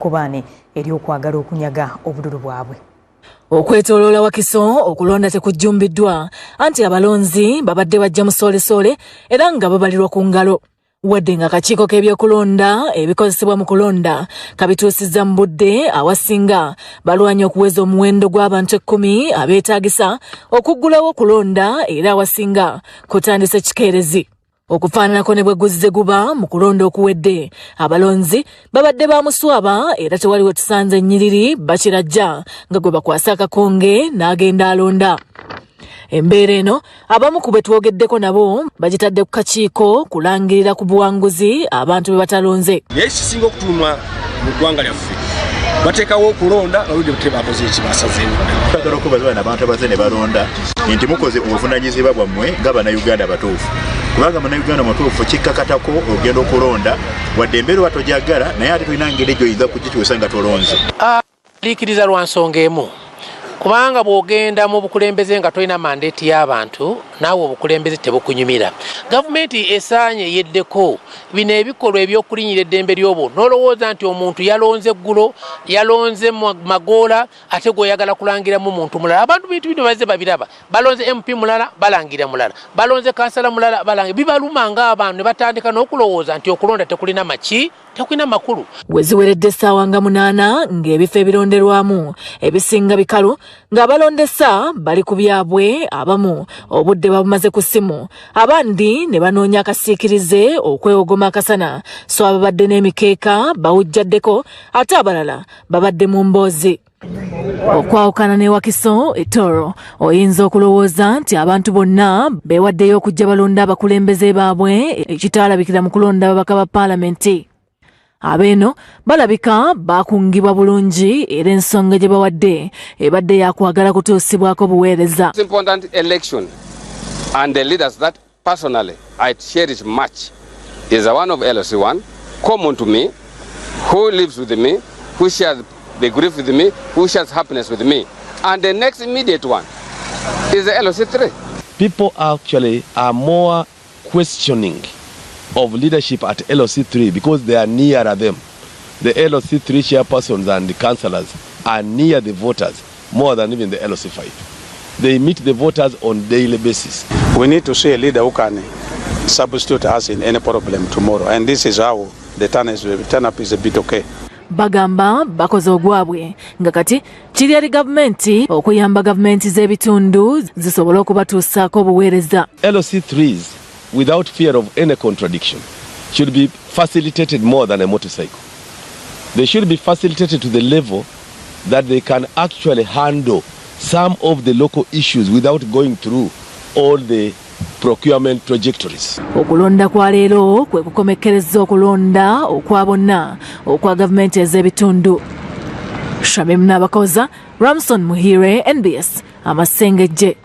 Kubani eri okwagala okunyaga obululu bwabwe. Okwetoloola Wakiso okulonda tekujjumbiddwa anti abalonzi babadde bajja musoolesole era nga babalirwa ku ngalo. Wadde nga akakiiko k'ebyokulonda ebikozesebwa mu kulonda kabituusizza mu budde awasinga balwanya okuweza omuwendo gw'abantu 10 abeetaagisa okuggulawo okulonda era awasinga kutandise kikeerezi. Okufaananako ne bwe guzze guba mu kulonda okuwedde abalonzi babadde bamuswaba era tewali we tusanze ennyiriri bakirajja nga gwe bakwasa akakonge n'agenda alonda. Embeera eno abamu ku be twogeddeko nabo bagitadde ku kakiiko kulangirira ku buwanguzi abantu be batalonze. Naye kisinga okutulumwa mu ggwanga lyaffe bateekawo okulonda baludde butebe bakoze ekibasazeemu. Twagala okubaza abantu abaze ne balonda nti mukoze obuvunaanyizibwa bwammwe nga Bannayuganda batuufu. Kubanga Bannayuganda mutuufu kikkakatako ogenda okulonda wadde embeera watojagala naye ate tulina ngeri gy'oyinza kugikyusa nga tolonze. Liikiriza lwa nsonga emu. Kubanga bw'ogenda mu bukulembeze nga tolina mandeeti y'abantu naawe obukulembeze tebukunyumira. Gavumenti esaanye yeddeko bino ebikolwa ebyokulinyira eddembe ly'obwo n'olowooza nti omuntu yalonze eggulo yalonze magoola ate gw'oyagala kulangiramu muntu mulala. Abantu bintu bino bazze babiraba balonze MP mulala balangira mulala balonze kansala mulala balangira bibaluma ng'abantu ne batandika n'okulowooza nti okulonda tekulina maki tekulina makulu. Weziweredde essaawa nga 8 ng'ebifo ebironderwamu ebisinga bikalu ng'abalondesa bali ku byabwe abamu obudde babumaze ku ssimu abandi ne banoonya akasiikirize okwewogoma akasana so ababadde n'emikeeka bawujjaddeko ate abalala babadde mu mboozi. Okwawukana ne Wakiso etoro oyinza okulowooza nti abantu bonna beewaddeyo okujja balonda abakulembeze baabwe ekitaalabikira mu kulonda ababaka ba paalamenti. Abeeno balabika bakungibwa bulungi era ensonga gye bawadde ebadde yakwagala kutuusibwako buweereza. Important election and the leaders that personally I cherish much is the one of LOC1, common to me, who lives with me, who shares the grief with me, who shares happiness with me. And the next immediate one is the LOC3. People actually are more questioning of leadership at LOC3 because they are nearer them. The LOC3 chairpersons and the councillors are near the voters more than even the LOC5. They meet the voters on daily basis. We need to see a leader who can substitute us in any problem tomorrow, and this is how the turn up is a bit okay. Bagamba bakoze ogwabwe nga kati kiri ali gavumenti okuyamba gavumenti z'ebitundu zisobole okubatuusaako obuweereza. LOC3s without fear of any contradiction should be facilitated more than a motorcycle. They should be facilitated to the level that they can actually handle some of the local issues without going through all the procurement trajectories. Okulonda kwa leero kwe kukomekkereza okulonda okwa bonna okwa gavumenti ez'ebitundu. Shamim Nabakoza, Ramson Muhire, NBS, Amasengejje.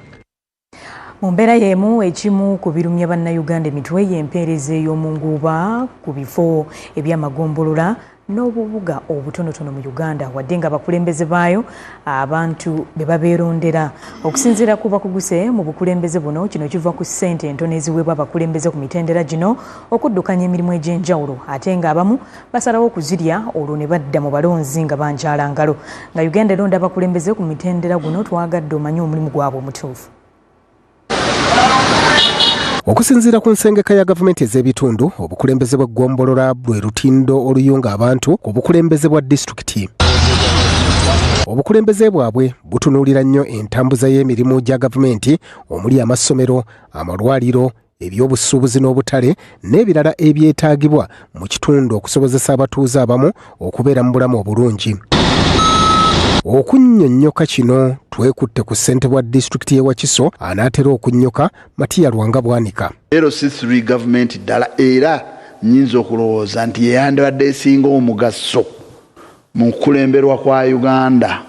Mu mbeera y'emu ekimu ku birumya Bannayuganda emitwe y'empeereza ey'omunguuba ku bifo eby'amagombolola n'obubuga obutonotono mu Uganda wadde nga abakulembeze baayo abantu be babeerondera. Okusinziira ku bakuguse mu bukulembeze buno kino kiva ku ssente entono eziweebwa abakulembeze ku mitendera gino okuddukanya emirimu egy'enjawulo ate nga abamu basalawo okuzirya olwo ne badda mu balonzi nga banjaala ngalo. Nga Uganda eronda abakulembeze ku mitendera guno twagadde omanye omulimu gwabwe omutuufu. Okusinziira ku nsengeka ya gavumenti ez'ebitundu obukulembeze bw'eggombolola bwe lutindo oluyunga abantu ku bukulembeze bwa disitulikiti. Obukulembeze bwabwe butunuulira nnyo entambuza y'emirimu gya gavumenti omuli amasomero, amalwaliro, ebyobusuubuzi n'obutale n'ebirala ebyetaagibwa mu kitundu okusobozesa abatuuze abamu okubeera mu bulamu obulungi. Okunnyonnyoka kino twekutte ku ssente bwa disitulikiti y'e Wakiso anaatera okunyoka Matiya Lwanga Bwanika. LOC3 gavumenti ddala era nnyinza okulowooza nti yeyandibadde esinga omugaso mu kulemberwa kwa Uganda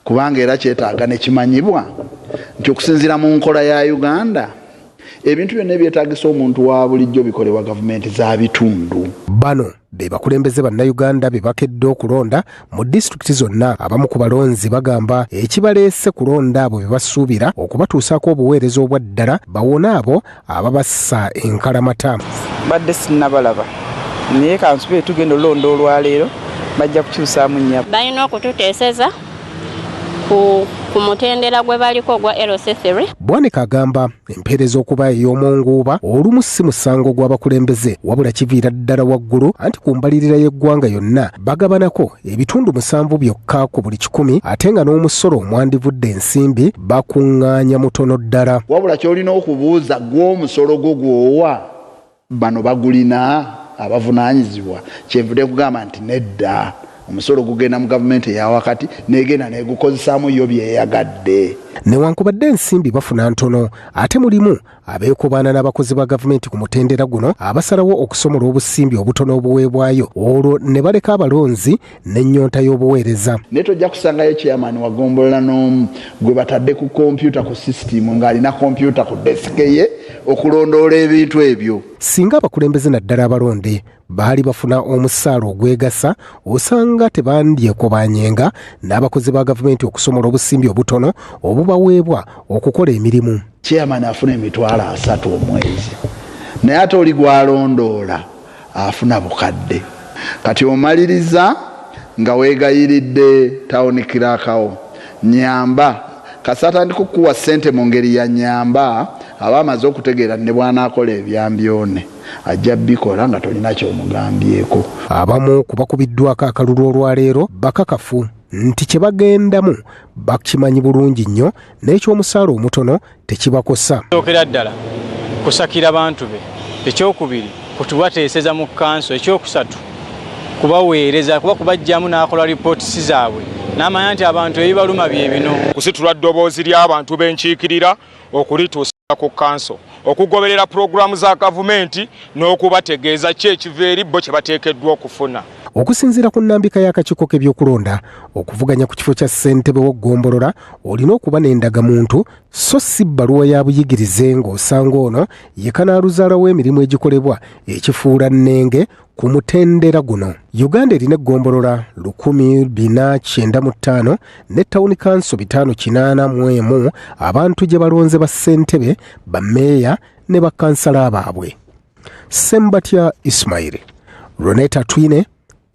kubanga era kyetaaga ne kimanyibwa nti okusinziira mu nkola ya Uganda ebintu byonna ebyetaagisa omuntu wa bulijjo bikolebwa gavumenti za bitundu. Bano be bakulembeze Bannayuganda be bakedde okulonda mu disitulikiti zonna. Abamu ku balonzi bagamba ekibaleese kulonda abo be basuubira okubatuusaako obuweereza obwa ddala bawone abo ababassa enkalamata. Badde sinnabalaba naye kansube tugenda olulonda olwaleero bajja kukyusaamu nnya. Balina okututeeseza ku mutendera gwe baliko gwa LC3. Bwanika agamba empeereza okuba ey'omunguuba olumu si musango gw'abakulembeze wabula kiviira ddala waggulu anti ku mbalirira y'eggwanga yonna bagabanako ebitundu 7 byokka ku buli 100 ate nga n'omusolo omwandivudde ensimbi bakuŋŋaanya mutono ddala. Wabula ky'olina okubuuza gw'omusolo gwo gw'owa bano bagulina abavunaanyizibwa kyenvudde kugamba nti nedda omusolo gugenda mu gavumenti eya wakati negenda negukozesaamu yo byeyagadde. Newankubadde ensimbi bafuna ntono ate mulimu abeekobaana n'abakozi ba gavumenti ku mutendera guno abasalawo okusomola obusimbi obutono obuweebwayo olwo ne baleka abalonzi n'ennyonta y'obuweereza. Naye tojja kusangayo chairman wa gombolola n'omu gwe batadde ku kompyuta ku sisitimu ng'alina kompyuta ku desike ye okulondoola ebintu ebyo. Singa abakulembeze naddala abalonde baali bafuna omusaala ogwegasa osanga tebandyekobanyenga n'abakozi ba gavumenti okusomola obusimbi obutono obubaweebwa okukola emirimu. Chairman afuna emitwalo 3 omwezi naye ate oli gwalondoola afuna bukadde. Kati omaliriza nga weegayiridde tawuni kirakawo nyamba kasata ndikukuwa ssente mu ngeri ya nyamba aba amaze okutegeera ne bw'anaakola ebyambyone ajja bikola nga tolina kyomugambyeko. Abamu kubakubiddwako akalulu olwaleero bakakafu nti kye bagendamu bakimanyi bulungi nnyo n'ekyomusaala omutono tekibakosa. Okera ddala kusakira bantu be, ekyokubiri kutubateeseza mu kanso, ekyokusatu kubaweereza kuba kubajjamu n'akola ripootisi zaabwe n'amanya nti abantu ebibaluma bye bino. Kusitula ddoboozi ly'abantu b'enkiikirira okulituusa ku kanso, okugoberera pulogulaamu za gavumenti n'okubategeeza ki ekiva eri bo kye bateekeddwa okufuna. Okusinziira ku nnambika y'akakiiko k'ebyokulonda okuvuganya ku kifo kya ssentebe w'eggombolola olina okuba n'endagamuntu so si bbaluwa ya buyigirize ng'osanga ono ye kanaaluzaalawo emirimu egikolebwa ekifuula nnenge ku mutendera guno. Uganda erina eggombolola 1495 ne tawuni kanso 581 abantu gye balonze ba ssentebe, bammeeya ne bakansala baabwe. Sembatya Ismail, Roneta Twine,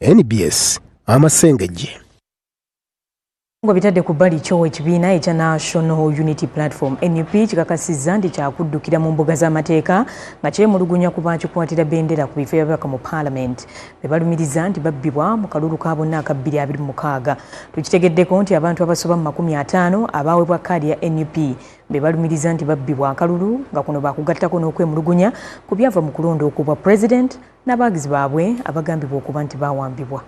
NBS, Amasengejje. Ngo bitadde ku bbali kyo ekibiina ekya National Unity Platform NUP kikakasizza nti kyakuddukira mu mbuga z'amateeka nga kyemulugunya ku bakikwatira bendera ku bifo ebyabaka mu Parliament be balumiriza nti babbibwa mu kalulu ka bonna aka 2026. Tukitegeddeko nti abantu abasoba mu 50 abaweebwa kaadi ya NUP be balumiriza nti babbibwa akalulu nga kuno bakugattako n'okwemulugunya ku byava mu kulonda okubwa President n'abagizi baabwe abagambibwa okuba nti bawambibwa.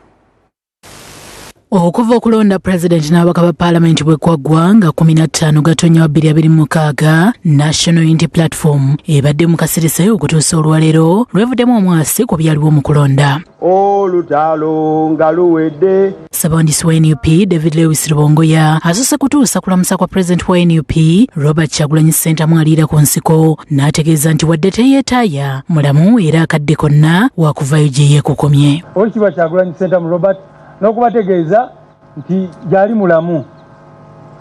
Okuva okulonda President n'ababaka ba Parliament bwekwaggwa nga 15 Gatonnya 2026 National Unity Platform ebadde mu kasirise okutuusa olwaleero lwevuddemu omwasi ku byaliwo mu kulonda. Olutalo nga luwedde. Ssabawandisi wa NUP David Lewis Rubongoya asoose kutuusa kulamusa kwa President wa NUP Robert Kyagulanyi Ssentamu aliira ku nsiko n'ategeeza nti wadde teyeetaaya mulamu era akadde konna wakuvaayo gye yeekukumye. Oweekitiibwa Kyagulanyi Ssentamu Robert n'okubategeeza nti gyali mulamu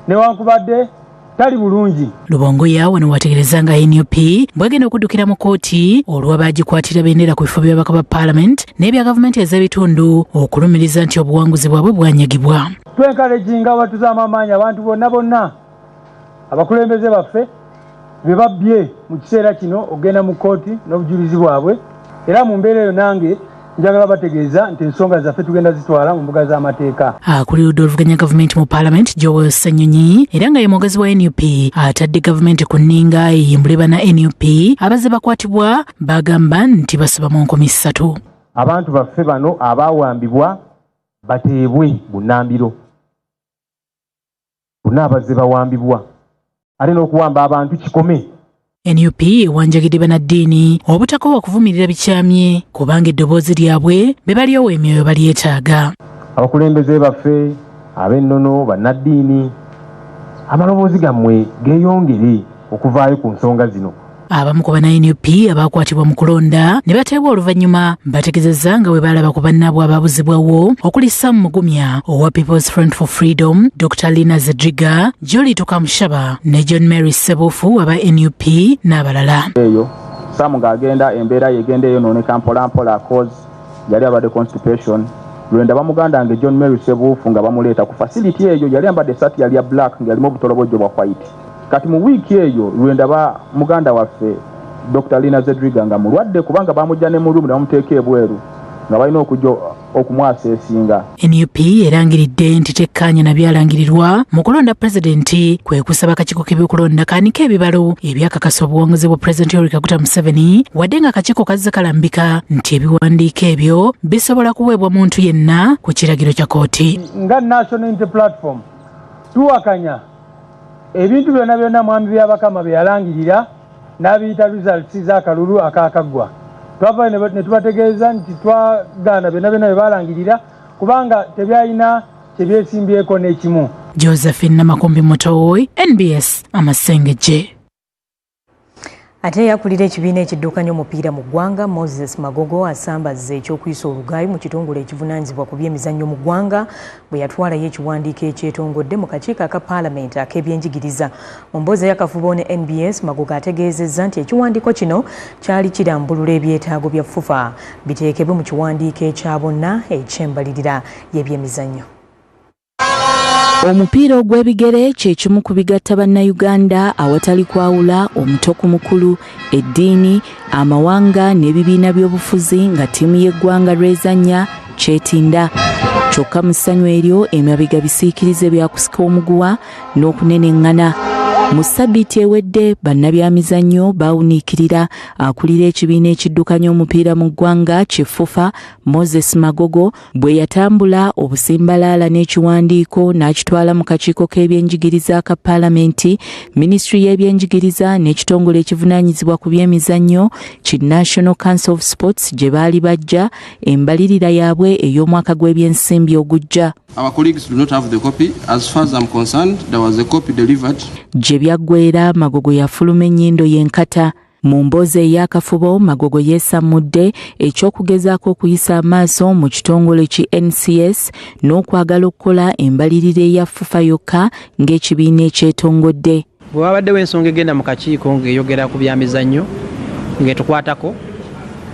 newankubadde tali bulungi. Lubongoya wano wategereza nga NUP bwegenda okuddukira mu kooti olw'abagikwatira bendera ku bifo by'ababaka ba Parliament n'ebya gavumenti ez'ebitundu okulumiriza nti obuwanguzi bwabwe bwanyagibwa. Twenkaleginga abatuzamu amaanyi abantu bonna abakulembeze baffe be babbye mu kiseera kino ogenda mu kooti n'obujulizi bwabwe era mu mbeera eyo nange njagala bategeeza nti ensonga zaffe tugenda zitwala mu mbuga z'amateeka. Akulira oluvuganya gavumenti mu Parliament Joel Ssenyonyi era nga ye mwogezi wa NUP atadde gavumenti ku nninga eyimbule bana NUP abazze bakwatibwa bagamba nti basaba mu 3. Abantu baffe bano abaawambibwa bateebwe bunnambiro. Bonna abazze bawambibwa ate n'okuwamba abantu kikome. NUP ewanjagidde bannaddiini obutakoowa kuvumirira bikyamye kubanga eddoboozi lyabwe be balyowa emyoyo balyetaaga. Abakulembeze baffe ab'ennono bannaddiini amaloboozi gammwe geeyongere okuvaayo ku nsonga zino. Abamu ku bana NUP abakwatibwa mu kulonda ne bateebwa oluvannyuma bategeezezza nga bwe balaba ku bannaabwe abaabuzibwawo okuli Sam Mugumya owa People's Front for Freedom, Dr. Lina Zedriga, Jolie Tukamushaba ne John Mary Ssebuufu aba NUP n'abalala. Eyo Sam ng'agenda embeera yegenda eyo nooneka mpola cause yali abadde constipation lwenda bamuganda nge John Mary Sebufu nga bamuleeta ku facility eyo yali ambadde sati yali ya black nga yalimu obutolobojjo bwa white. Kati mu wiiki eyo lwenda ba muganda waffe Dr. Lina Zedriga nga mulwadde kubanga bamujja ne mu room ne bamuteeka ebweru nga balina okujja okumwasa esinga. NUP erangiridde nti tekkaanya na byalangirirwa mu kulonda pulezidenti kwe kusaba akakiiko k'ebyokulonda kaanike ebibalo ebyakakasa obuwanguzi bwa pulezidenti Yoweri Kaguta Museveni wadde nga akakiiko kazze kalambika nti ebiwandiiko ebyo bisobola kuweebwa muntu yenna ku kiragiro kya kooti. Nga National Unity Platform tuwakanya ebintu byonna mwami by'abakama bye yalangirira n'abiyita results z'akalulu akaakaggwa. Twava ne tubategeeza nti twagaana byonna bye balangirira kubanga tebyalina kye byesimbyeko n'ekimu. Josephine Namakombi Mutoyi, NBS Amasengejje. Ate yakulira ekibiina ekiddukanya omupiira mu ggwanga Moses Magogo asambazza ekyokuyisa olugaayi mu kitongole ekivunaanyizibwa ku byemizannyo mu ggwanga bwe yatwalayo ekiwandiiko ekyetongodde mu kakiiko aka paalamenti ak'ebyenjigiriza. Mu mboozi y'akafubo ne NBS, Magogo ategeezezza nti ekiwandiiko kino kyali kirambulula ebyetaago bya FUFA biteekebwe mu kiwandiiko ekya bonna eky'embalirira y'ebyemizannyo. Omupiira ogw'ebigere kye kimu ku bigatta bannayuganda awatali kwawula omuto ku mukulu, eddiini, amawanga n'ebibiina by'obufuzi nga ttiimu y'eggwanga lwezannya kyetinda. Kyokka mu ssanyu eryo emabega bisiikirize byakusika omuguwa n'okuneneŋŋana. Mu ssabbiiti ewedde bannabyamizannyo baawuniikirira akulira ekibiina ekiddukanya omupiira mu ggwanga FUFA Moses Magogo bwe yatambula obusimbalaala n'ekiwandiiko n'akitwala mu kakiiko k'ebyenjigiriza ka paalamenti, minisitule y'ebyenjigiriza n'ekitongole ekivunaanyizibwa ku byemizannyo ki National Council of Sports gye baali bajja embalirira yaabwe ey'omwaka gw'ebyensimbi ogujja. Our colleagues do not have the copy. As far as I'm concerned, there was a copy delivered. Gye byaggweera Magogo yafuluma ennyindo y'enkata. Mu mboozi ey'akafubo Magogo yeesamudde ekyokugezaako okuyisa amaaso mu kitongole ki NCS n'okwagala okukola embalirira eya FUFA yokka ng'ekibiina ekyetongodde. Bwe wabaddewo ensonga egenda mu kakiiko ng'eyogera ku byamizannyo ng'etukwatako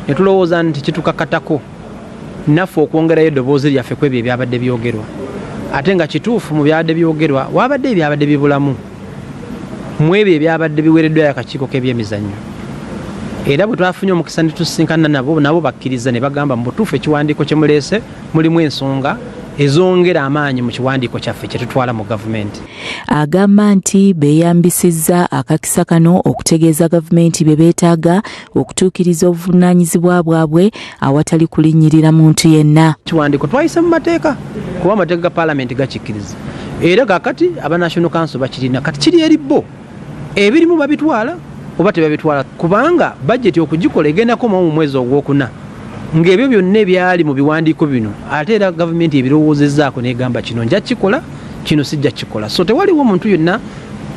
ne tulowooza nti kitukakatako naffe okwongerayo eddoboozi lyaffe ku ebyo ebyabadde byogerwa. Ate nga kituufu mu byabadde byogerwa wabadde ebyabadde bibulamu mu ebyo ebyabadde biweereddwayo akakiiko k'ebyemizannyo. Era bwe twafunye omukisa ne tusisinkana nabo bakkiriza ne bagamba mu butuufu ekiwandiiko kye muleese mulimu ensonga ezongera amaanyi mu kiwandiiko kyaffe kye tutwala mu gavumenti. Agamba nti beeyambisizza akakisa kano okutegeeza gavumenti bye beetaaga okutuukiriza obuvunaanyizibwa bwabwe awatali kulinnyirira muntu yenna. Kiwandiiko twayise mu mateeka kuba amateeka ga paalamenti gakikkiriza. Era kakati aba National Council bakirina kati kiri eri bo ebirimu babitwala oba tebabitwala kubanga bajeti okugikola egendako mu mwezi ogwokuna. Ng'ebyo byonna ebyali mu biwandiiko bino ate era gavumenti ebirowoozezzaako n'egamba kino nja kikola kino sijja kikola. So tewaliwo muntu yonna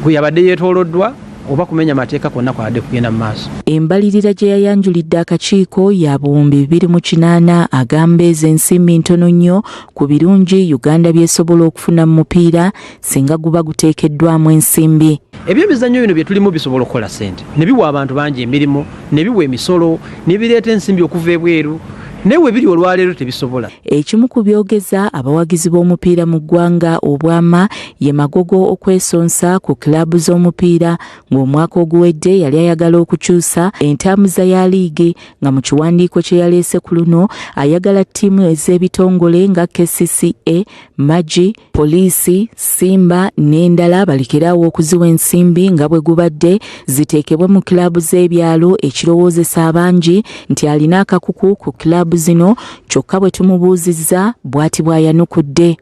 gwe yabadde yeetooloddwa oba kumenya mateeka konna kwadde kugenda mu maaso. Embalirira gye yayanjulidde akakiiko ya buwumbi 208 agamba ezo ensimbi ntono nnyo ku birungi Uganda byesobola okufuna mu mupiira singa guba guteekeddwamu ensimbi. Ebyemizannyo bino bye tulimu bisobola okukola ssente ne biwa abantu bangi emirimu ne biwa emisolo ne bireeta ensimbi okuva ebweru newe biri olwaleero tebisobola. Ekimu ku byogeza abawagizi b'omupiira mu ggwanga obwama ye Magogo okwesonsa ku kilabu z'omupiira ng'omwaka oguwedde yali ayagala okukyusa entambuza ya liigi nga mu kiwandiiko kye yaleese ku luno ayagala ttiimu ez'ebitongole nga KCCA, Magi, Poliisi, Simba n'endala balekerawo okuziwa ensimbi nga bwe gubadde ziteekebwe mu kilabu z'ebyalo ekirowoozesa abangi nti alina akakuku ku kilabu zino kyokka bwe tumubuuzizza bw'ati bw'ayanukudde.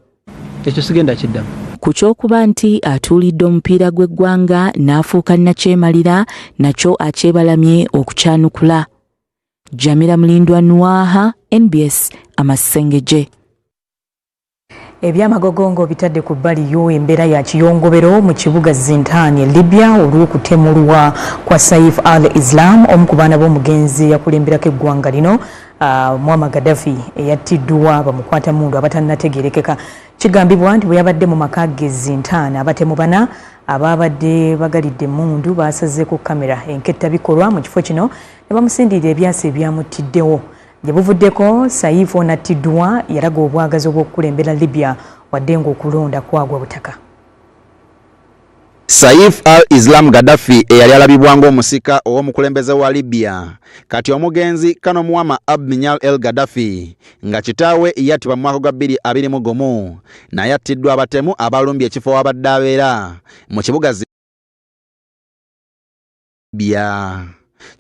Ekyo sigenda kiddamu. Ku kyokuba nti atuulidde omupiira gw'eggwanga n'afuuka nnakyemalira nakyo akyebalamye okukyanukula. Jamila Mulindwa Nwaha, NBS Amasengejje. Ebyamagogongo bitadde ku bbaliyo embeera ya kiyongobero mu kibuga Zintaani Libya olw'okutemulwa kwa Saif al-Islam omu ku baana b'omugenzi yakulemberako eggwanga lino Muammar Gaddafi eyattiddwa bamukwata mundu abatannategeerekeka. Kigambibwa nti bwe yabadde mu maka ge Zintaani abatemu bana ababadde bagalidde mundu basazeeko kamera enketta bikolwa mu kifo kino ne bamusindirira ebyasi ebyamutiddewo. gye buvuddeko Saif onattiddwa yalaga obwagazi obw'okukulembera Libya wadde ng'okulonda kwagwa butaka. Saif al-Islam Gaddafi eyali alabibwa ng'omusika ow'omukulembeze wa Libya kati omugenzi Kano Muammar Abd el Gaddafi nga kitaawe yattibwa mu mwaka gwa 2021 naye attiddwa abatemu abalumbye ekifo wabadde abeera mu kibuga Libya.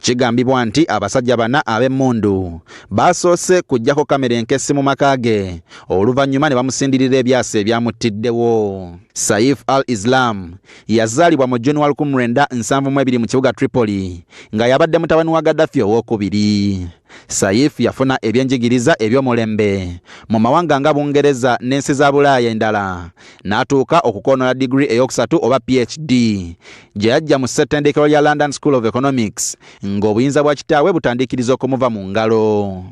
Kigambibwa nti abasajja bana ab'emmundu basoose kujjako kamera enkessi mu maka ge oluvannyuma ne bamusindirira ebyasa ebyamuttiddewo. Saif al-Islam yazaalibwa mu January 1972 mu kibuga Tripoli nga yabadde mutabani wa Gaddafi owookubiri. Saif yafuna ebyenjigiriza eby'omulembe mu mawanga nga Bungereza n'ensi za Bulaaya endala n'atuuka okukoonera digiri ey'okusatu oba PhD gye yajja mu ssettendekero lya London School of Economics ng'obuyinza bwa kitaawe butandikiriza okumuva mu ngalo.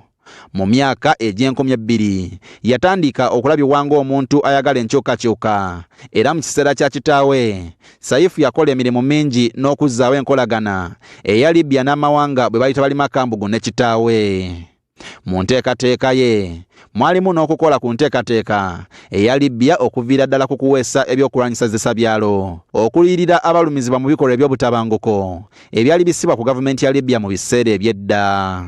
Mu myaka egy'enkumi 2 yatandika okulabibwa ng'omuntu ayagala enkyukakyuka era mu kiseera kya kitaawe Saif yakola emirimu mingi n'okuzzaawo enkolagana eya Libya n'amawanga bwe bayita bali makambugu ne kitaawe. Mu nteekateeka ye mwalimu n'okukola ku nteekateeka eya Libya okuviira ddala ku kuweesa ebyokulwanyisa zessabyalo okuliyirira abalumizibwa mu bikolwa eby'obutabanguko ebyali bisibwa ku gavumenti ya Libya mu biseera eby'edda.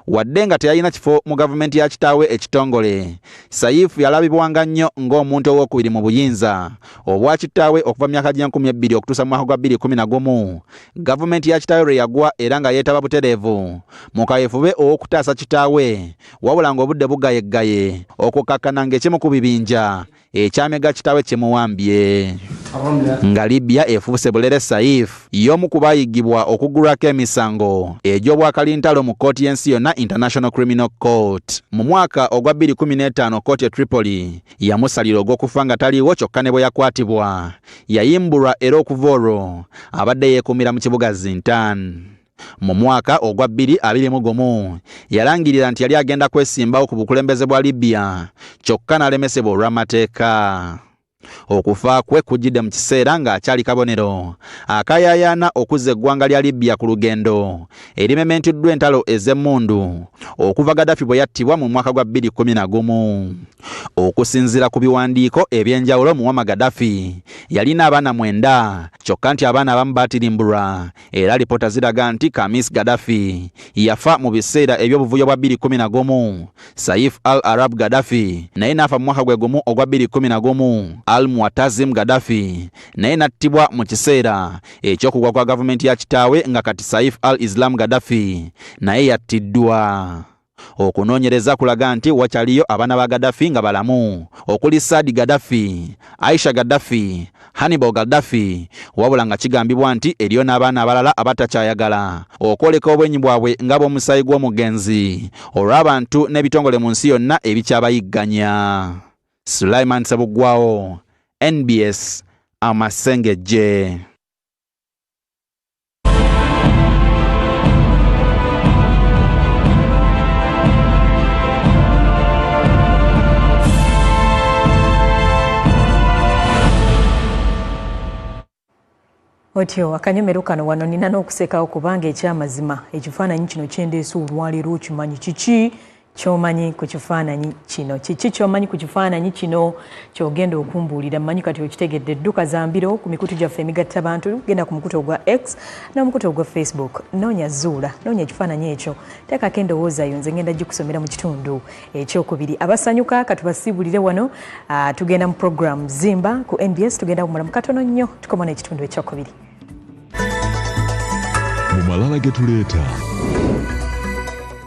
Wadde nga teyalina kifo mu gavumenti ya kitaawe ekitongole, Saif yalabibwanga nnyo ng'omuntu ow'okubiri mu buyinza obwa kitaawe okuva mu myaka gya 2002 okutuusa mu mwaka gwa 2011 gavumenti ya kitaawe lwe yagwa era nga yeetaba butereevu mu kaweefube ow'okutaasa kitaawe wabula ng'obudde bugayegaye okukakkana ng'ekimu ku bibinja ekyamega kitaawe kimuwambye. Nga Libya efuuse bulere Saif y'omu ku baayigibwa okuggulwako emisango egy'obwakalintalo mu kkooti y'ensi yonna International Criminal Court. Mu mwaka ogwa 2015 kkooti e Tripoli yamusalira ogw'okufa nga taliiwo kyokka ne bwe yakwatibwa yayimbulwa era okuva olwo abadde yeekuumira mu kibuga Zintan. Mu mwaka ogwa 2021 yalangirira nti yali agenda kwesimbawo ku bukulembeze bwa Libya kyokka n'alemesebwa olw'amateeka. Okufa kwe kujjidde mu kiseera ng'akyali kabonero akayaayaana okuzza eggwanga lya Libya ku lugendo erimementiddwa entalo ez'emmundu okuva Gaddafi bwe yattibwa mu mwaka gwa 2011. Okusinziira ku biwandiiko eby'enjawulo, Muammar Gaddafi yalina abaana 9 kyokka nti abaana abamu baatirimbulwa era alipoota ziraga nti Kamis Gaddafi yafa mu biseera eby'obuvuyo bwa 2011. Saif al-Arab Gaddafi naye n'afa mu mwaka gwe gumu ogwa 2011. Al-Mu'tazim Gaddafi naye nattibwa mu kiseera eky'okugwa kwa gavumenti ya kitaawe nga kati Saif al-Islam Gaddafi naye yattiddwa. Okunoonyereza kulaga nti wakyaliyo abaana ba Gaddafi nga balamu okuli Saadi Gaddafi, Aisha Gaddafi, Hannibal Gaddafi, wabula nga kigambibwa nti eriyo n'abaana abalala abatakyayagala okwoleka obwenyi bwabwe nga bw'omusaayi gw'omugenzi olw'abantu n'ebitongole mu nsi yonna ebikyabayigganya. Sulaiman Sabugwawo, NBS, Amasengejje. Otyo akanyomero kano wano nina n'okusekawo kubanga ekyamazima ekifaananyi kino kyendeese olwaleero okimanyi kiki kyomanyi ku kifaananyi kino? Kiki kyomanyi ku kifaananyi kino kyogenda okumbuulira? Mmanyi kati okitegedde. Edduka za mbiro ku mikutu gyaffe emigattabantu, genda ku mukutu ogwa X n'omukutu ogwa Facebook, noonya zuula, noonya ekifaananyi ekyo, teekako endowooza yo, nze ngenda gikusomera mu kitundu ekyokubiri. Abasanyuka katubasiibulire wano, tugenda mu program Zimba ku NBS, tugenda kumulamu katono nnyo tukoma n'ekitundu ekyokubiri.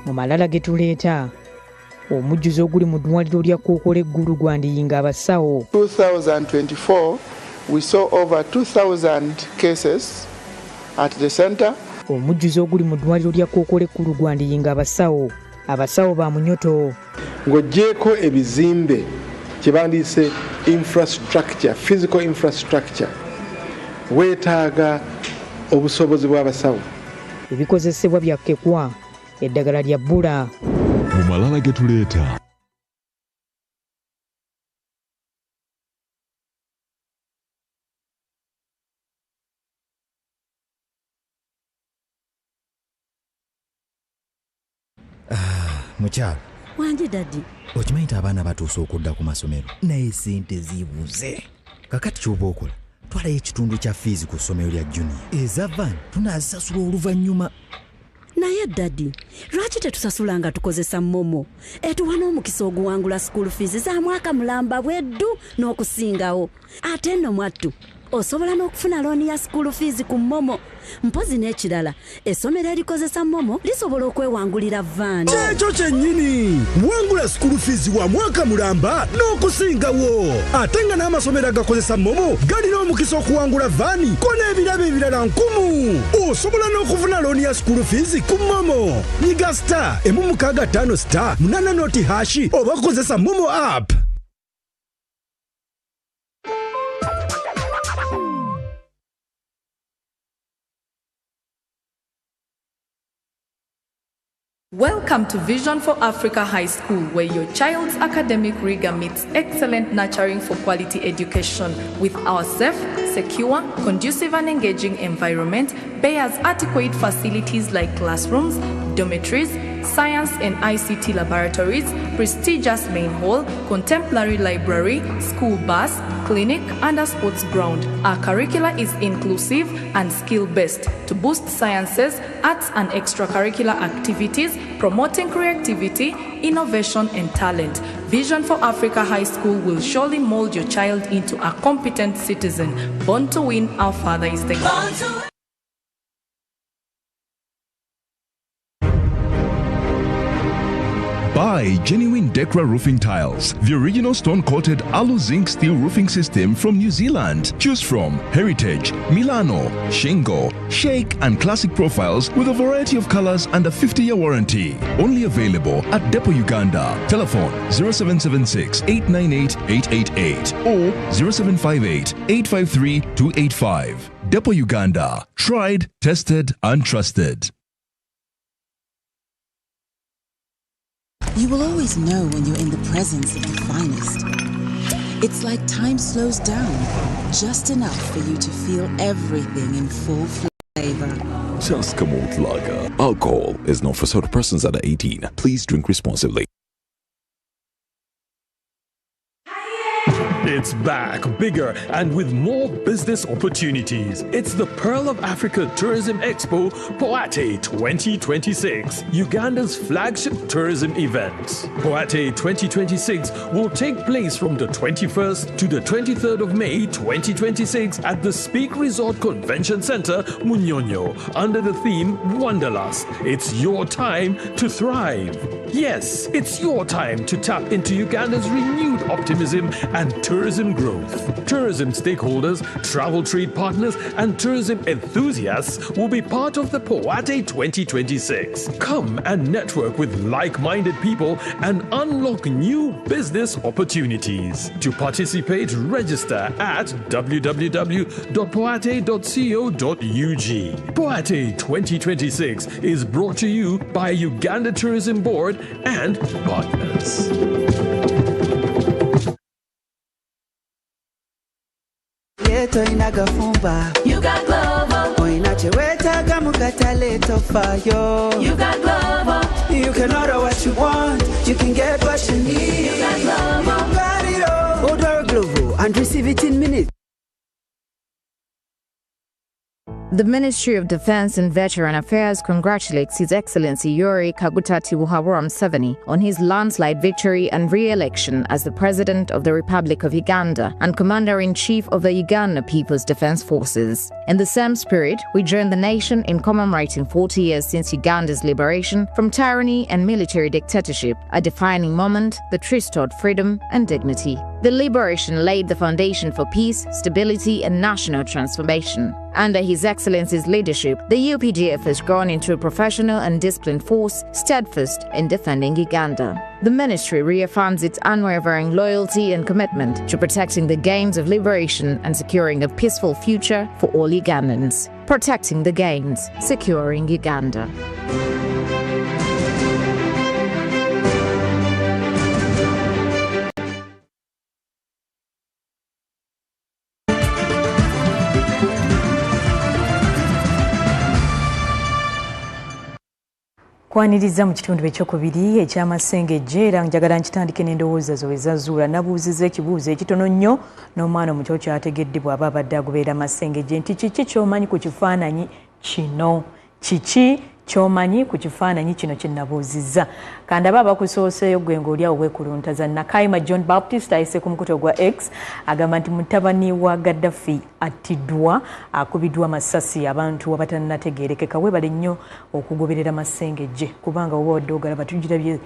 Mu malala ge tuleeta omujjuzo oguli mu ddwaliro lya Kkookolo eggulu gwandiyinga abasawo. 2024 we saw over 2,000 cases at the center. Omujjuzo oguli mu ddwaliro lya Kkookolo eggulu gwandiyinga abasawo ba munyoto. Ng'oggyeko ebizimbe kye bandiise infrastructure, physical infrastructure, weetaaga obusobozi bw'abasawo. Ebikozesebwa byakkekwa, eddagala lya bbula. Mu malala ge tuleeta. Mukyala. Wanje daddy. Okimanyi nti abaana batuuse okudda ku masomero naye ssente ziibuze. Kakati ky'oba okola twalayo ekitundu kya fiizi ku ssomero lya junior. Eza van tunaazisasula oluvannyuma. Naye daddy, lwaki tetusasula nga tukozesa momo? Etuwa n'omukisa oguwangula school fees za mwaka mulamba bweddu n'okusingawo. Ate nno mwattu osobola n'okufuna looni ya school fees ku momo. Mpozi n'ekirala essomero erikozesa momo lisobola okwewangulira vaani. Ekyo kyennyini wangula school fees wa mwaka mulamba n'okusingawo. Ate nga n'amasomero agakozesa momo galina omukisa okuwangula vaani ko n'ebirabo ebirala 1000. Osobola n'okufuna looni ya school fees ku momo. Nyiga star *165 star 8 noti hashi oba kozesa momo app. Welcome to Vision for Africa High School, where your child's academic rigor meets excellent nurturing for quality education. With our safe, secure, conducive and engaging environment, bears adequate facilities like classrooms, dormitories, science and ICT laboratories, prestigious main hall, contemporary library, school bus, clinic and a sports ground. Our curricula is inclusive and skill-based to boost sciences, arts and extracurricular activities, promoting creativity, innovation and talent. Vision for Africa High School will surely mold your child into a competent citizen. Born to win, our Father is the God. Buy genuine Decra roofing tiles, the original stone-coated alu zinc steel roofing system from New Zealand. Choose from Heritage, Milano, Shingo, Shake and Classic profiles with a variety of colors and a 50-year warranty. Only available at Depot Uganda. Telephone 0776 898 888 or 0758 853 285. Depot Uganda. Tried, tested and trusted. You will always know when you're in the presence of the finest. It's like time slows down, just enough for you to feel everything in full flavor. Just Kamut Lager. Alcohol is not for sober persons under 18. Please drink responsibly. It's back, bigger, and with more business opportunities. It's the Pearl of Africa Tourism Expo, Poate 2026, Uganda's flagship tourism event. Poate 2026 will take place from the 21st to the 23rd of May 2026 at the Speak Resort Convention Center, Munyonyo, under the theme Wanderlust. It's your time to thrive. Yes, it's your time to tap into Uganda's renewed optimism and tourism growth. Tourism stakeholders, travel trade partners, and tourism enthusiasts will be part of the Poate 2026. Come and network with like-minded people and unlock new business opportunities. To participate, register at www.poate.co.ug. Poate 2026 is brought to you by Uganda Tourism Board and partners. You got Glovo. You got Glovo. You can order what you want. You can get what you need. You got Glovo. You got it all. Order Glovo and receive it in minutes. The Ministry of Defense and Veteran Affairs congratulates His Excellency Yoweri Kaguta Tibuhaburwa Museveni on his landslide victory and re-election as the President of the Republic of Uganda and Commander-in-Chief of the Uganda People's Defense Forces. In the same spirit, we join the nation in commemorating 40 years since Uganda's liberation from tyranny and military dictatorship, a defining moment that restored freedom and dignity. The liberation laid the foundation for peace, stability, and national transformation. Under His Excellency's leadership, the UPDF has grown into a professional and disciplined force, steadfast in defending Uganda. The ministry reaffirms its unwavering loyalty and commitment to protecting the gains of liberation and securing a peaceful future for all Ugandans. Protecting the gains, securing Uganda. Kwaniriza mu kitundu ekyokubiri eky'Amasengejje era njagala nkitandike n'endowooza zo ezazuula nabuuziza ekibuuzo ekitono nnyo n'omwana omuto kyategedde bw'aba abadde agoberera Amasengejje nti kiki ky'omanyi ku kifaananyi kino ky'omanyi ku kifaananyi kino kye nabuuzizza kandaba abakusooseeyo gwe ng'oli awo weekuluntaza Nakaima John Baptist ayise ku mukuto gwa X agamba nti mutabani wa Gaddafi attiddwa akubiddwa amasasi abantu abatannategeerekeka webale nnyo okugoberera Amasengejje kubanga oba wadde ogalaba tugirabye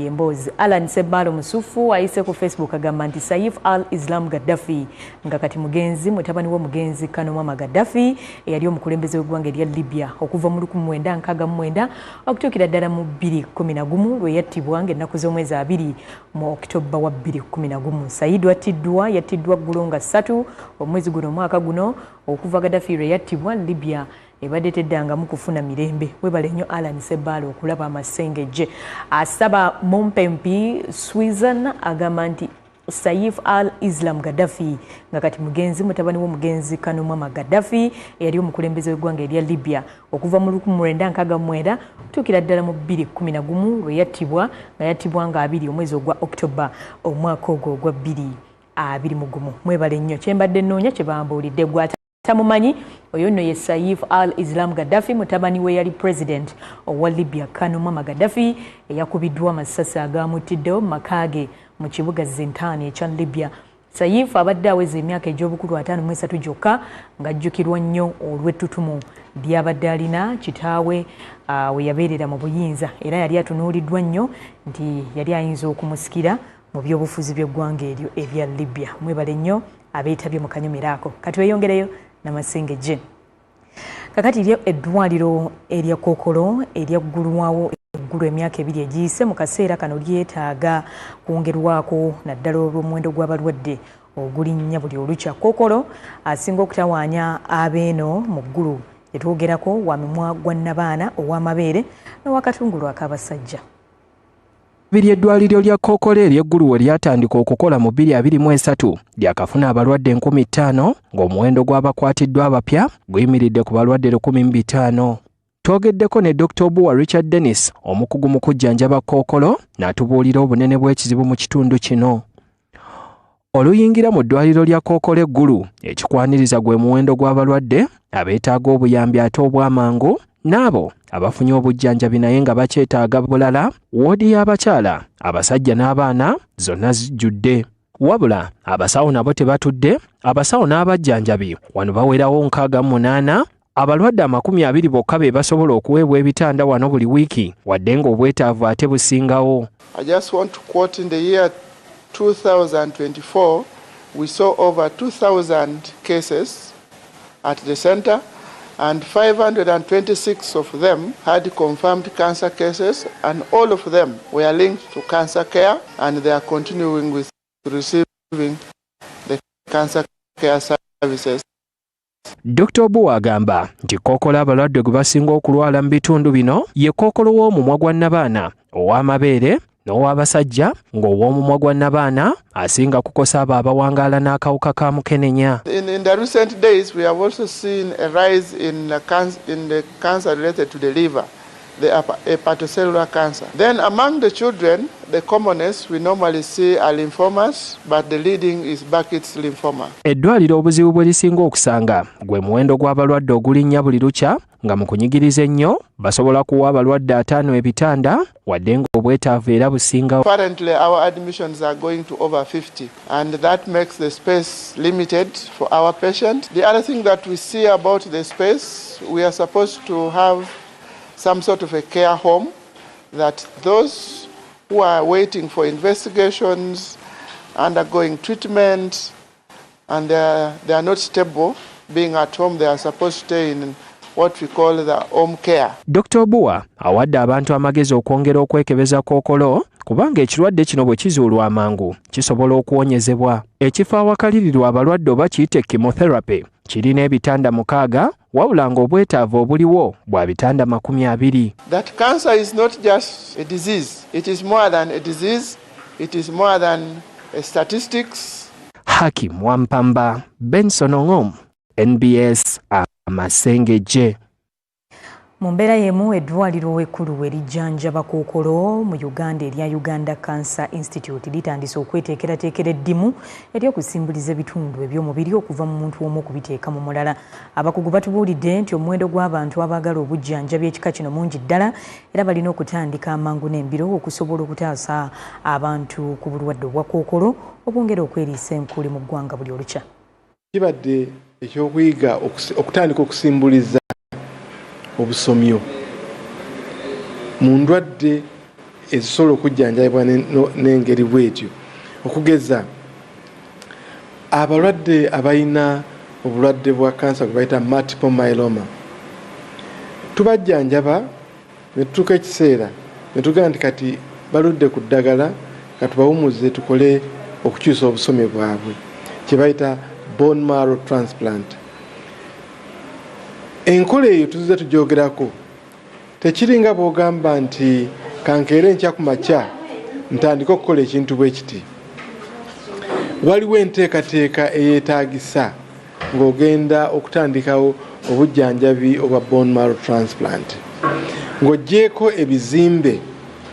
emboozi Alan Sebalo Musufu ayise ku Facebook agamba nti Saif al-Islam Gaddafi nga kati mugenzi mutabani w'omugenzi Kanuma Gaddafi eyali omukulembeze w'eggwanga erya Libya okuva mu 1969 okutuukira ddala mu 2011 lwe yattibwa ng'ennaku z'omwezi 2 mu Oktoba wa 2011 Said yattiddwa ggulo nga 3 omwezi guno omwaka guno okuva Gaddafi lwe yattibwa Libya ebadde teddangamu kufuna mirembe webale nnyo Alan Sebalo okulaba Amasengejje asaba Mompempi Swizan agamba nti Saif al-Islam Gaddafi nga kati mugenzi mutabani w'omugenzi Kanuma Gaddafi eyali omukulembeze w'eggwanga erya Libya okuva mu 1969 kutuukira ddala mu 2011 lwe yattibwa nga yattibwa nga 2 omwezi ogwa Oktoba omwaka ogwo ogwa 2021 mwebale nnyo kyembadde nnoonya kye bambuulidde gwatamumanyi oyo nno ye Saif al-Islam Gaddafi mutabani we yali president owa Libya Kanuma Gaddafi eyakubiddwa amasasi agamuttiddewo mu makaage mu kibuga Zintani ekya Libya Saif abadde aweza emyaka egy'obukulu 53 gyokka ng'ajjukirwa nnyo olw'ettutumu ly'abadde alina kitaawe we yabeerera mu buyinza era yali atunuuliddwa nnyo nti yali ayinza okumusikira mu by'obufuzi by'eggwanga eryo ebya Libya mwebale nnyo abeetabye mu kanyomero ako kati weyongereyo n'Amasengejje kakati eryo eddwaliro erya Kookolo eryaggulwawo eggulu emyaka 2 egiyise mu kaseera kano lyetaaga kwongerwako naddala olw'omuwendo gw'abalwadde ogulinnya buli olukya Kookolo asinga okutawaanya abeeno mu ggulu etwogerako wa mimwa gwa Nabaana ow'amabeere n'owakatungulu ak'abasajja biri eddwaliro lya Kookolo ery'eggulu we lyatandika okukola mu 2023 lyakafuna abalwadde 50,000 ng'omuwendo gw'abakwatiddwa abapya guyimiridde ku balwadde 15,000 twogeddeko ne Dr. Obuwa Richard Dennis omukugu mu kujjanjaba Kookolo n'atubuulira obunene bw'ekizibu mu kitundu kino oluyingira mu ddwaliro lya Kookolo eggulu ekikwaniriza gwe muwendo gw'abalwadde abeetaaga obuyambi ate obw'amangu n'abo abafunye obujjanjabi naye nga bakyetaaga bulala woodi y'abakyala abasajja n'abaana zonna zijjudde wabula abasawo nabo tebatudde abasawo n'abajjanjabi wano bawerawo 68 abalwadde 20 bokka be basobola okuweebwa ebitanda wano buli wiiki wadde ng'obwetaavu ate busingawo. I just want to quote in the year 2024 we saw over 2,000 cases at the center and 526 of them had confirmed cancer cases and all of them were linked to cancer care and they are continuing with receiving the cancer care services. Dr. Obuwa agamba nti Kookolo abalwadde gwe basinga okulwala mu bitundu bino ye Kookolo w'omumwa gwa Nabaana ow'amabeere n'ow'abasajja ng'ow'omumwa gwa Nabaana asinga kukosa abo abawangaala n'akawuka ka mukenenya. In the recent days we have also seen a rise in the cancer related to the liver, the hepatocellular cancer. Then among the children, the commonest we normally see are lymphomas, but the leading is Burkitt's lymphoma. Eddwaliro obuzibu bwe lisinga okusanga gwe muwendo gw'abalwadde ogulinnya buli lukya nga mu kunyigiriza ennyo basobola kuwa abalwadde 5 ebitanda wadde ng'obwetaavu era businga. Currently our admissions are going to over 50 and that makes the space limited for our patients. The other thing that we see about the space, we are supposed to have some sort of a care home that those who are waiting for investigations, undergoing treatment, and they are not stable, being at home, they are supposed to stay in what we call the home care. Dr. Obuwa awadde abantu amagezi okwongera okwekebeza Kookolo kubanga ekirwadde kino bwe kizuulwa amangu kisobola okuwonyezebwa. Ekifo awakalirirwa abalwadde oba kiyite chemotherapy kirina ebitanda 6 wabula ng'obwetaavu obuliwo bwa bitanda 20. That cancer is not just a disease. It is more than a disease. It is more than a statistics. Hakim Wampamba, Benson Ongom, NBS Amasengejje. Mu mbeera y'emu eddwaliro ekkulu erijjanjaba Kkookolo mu Uganda erya Uganda Cancer Institute litandise okweteekerateekera eddimu ery'okusimbuliza ebitundu eby'omubiri okuva mu muntu omu okubiteeka mu mulala. Abakugu batubuulidde nti omuwendo gw'abantu abaagala obujjanjabi ekika kino mungi ddala era balina okutandika amangu n'embiro okusobola okutaasa abantu ku bulwadde obwa Kkookolo obwongera okweriisa enkuli mu ggwanga buli olukya. Kibadde ekyokuyiga okutandika okusimbuliza obusomyo mu ndwadde ezisobola okujjanjabibwa n'engeri bwetyo, okugeza abalwadde abalina obulwadde bwa kansa gwe bayita multiple myeloma tubajjanjaba ne tutuuka ekiseera ne tugamba nti kati baludde ku ddagala katubawumuze tukole okukyusa obusomyo bwabwe kye bayita bone marrow transplant. Enkola eyo tuzize tugyogerako tekiringa bw'ogamba nti kankeera enkya ku makya ntandika okukola ekintu bwe kiti. Waliwo enteekateeka eyeetaagisa ng'ogenda okutandikawo obujjanjabi obwa bone marrow transplant ng'oggyeko ebizimbe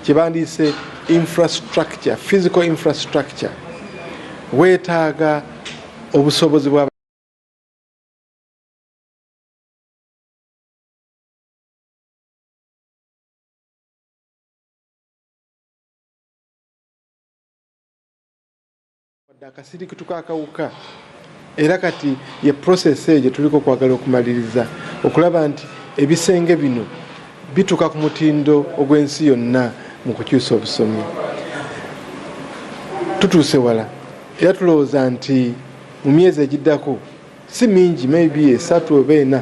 kye bandiise infrastructure, physical infrastructure, weetaaga obusobozi bwa akasirikitu k'akawuka era kati ye process eyo tuliko kwagala okumaliriza okulaba nti ebisenge bino bituuka ku mutindo ogw'ensi yonna mu kukyusa obusomyo. Tutuuse wala era tulowooza nti mu myezi egiddako si mingi maybe 3 oba 4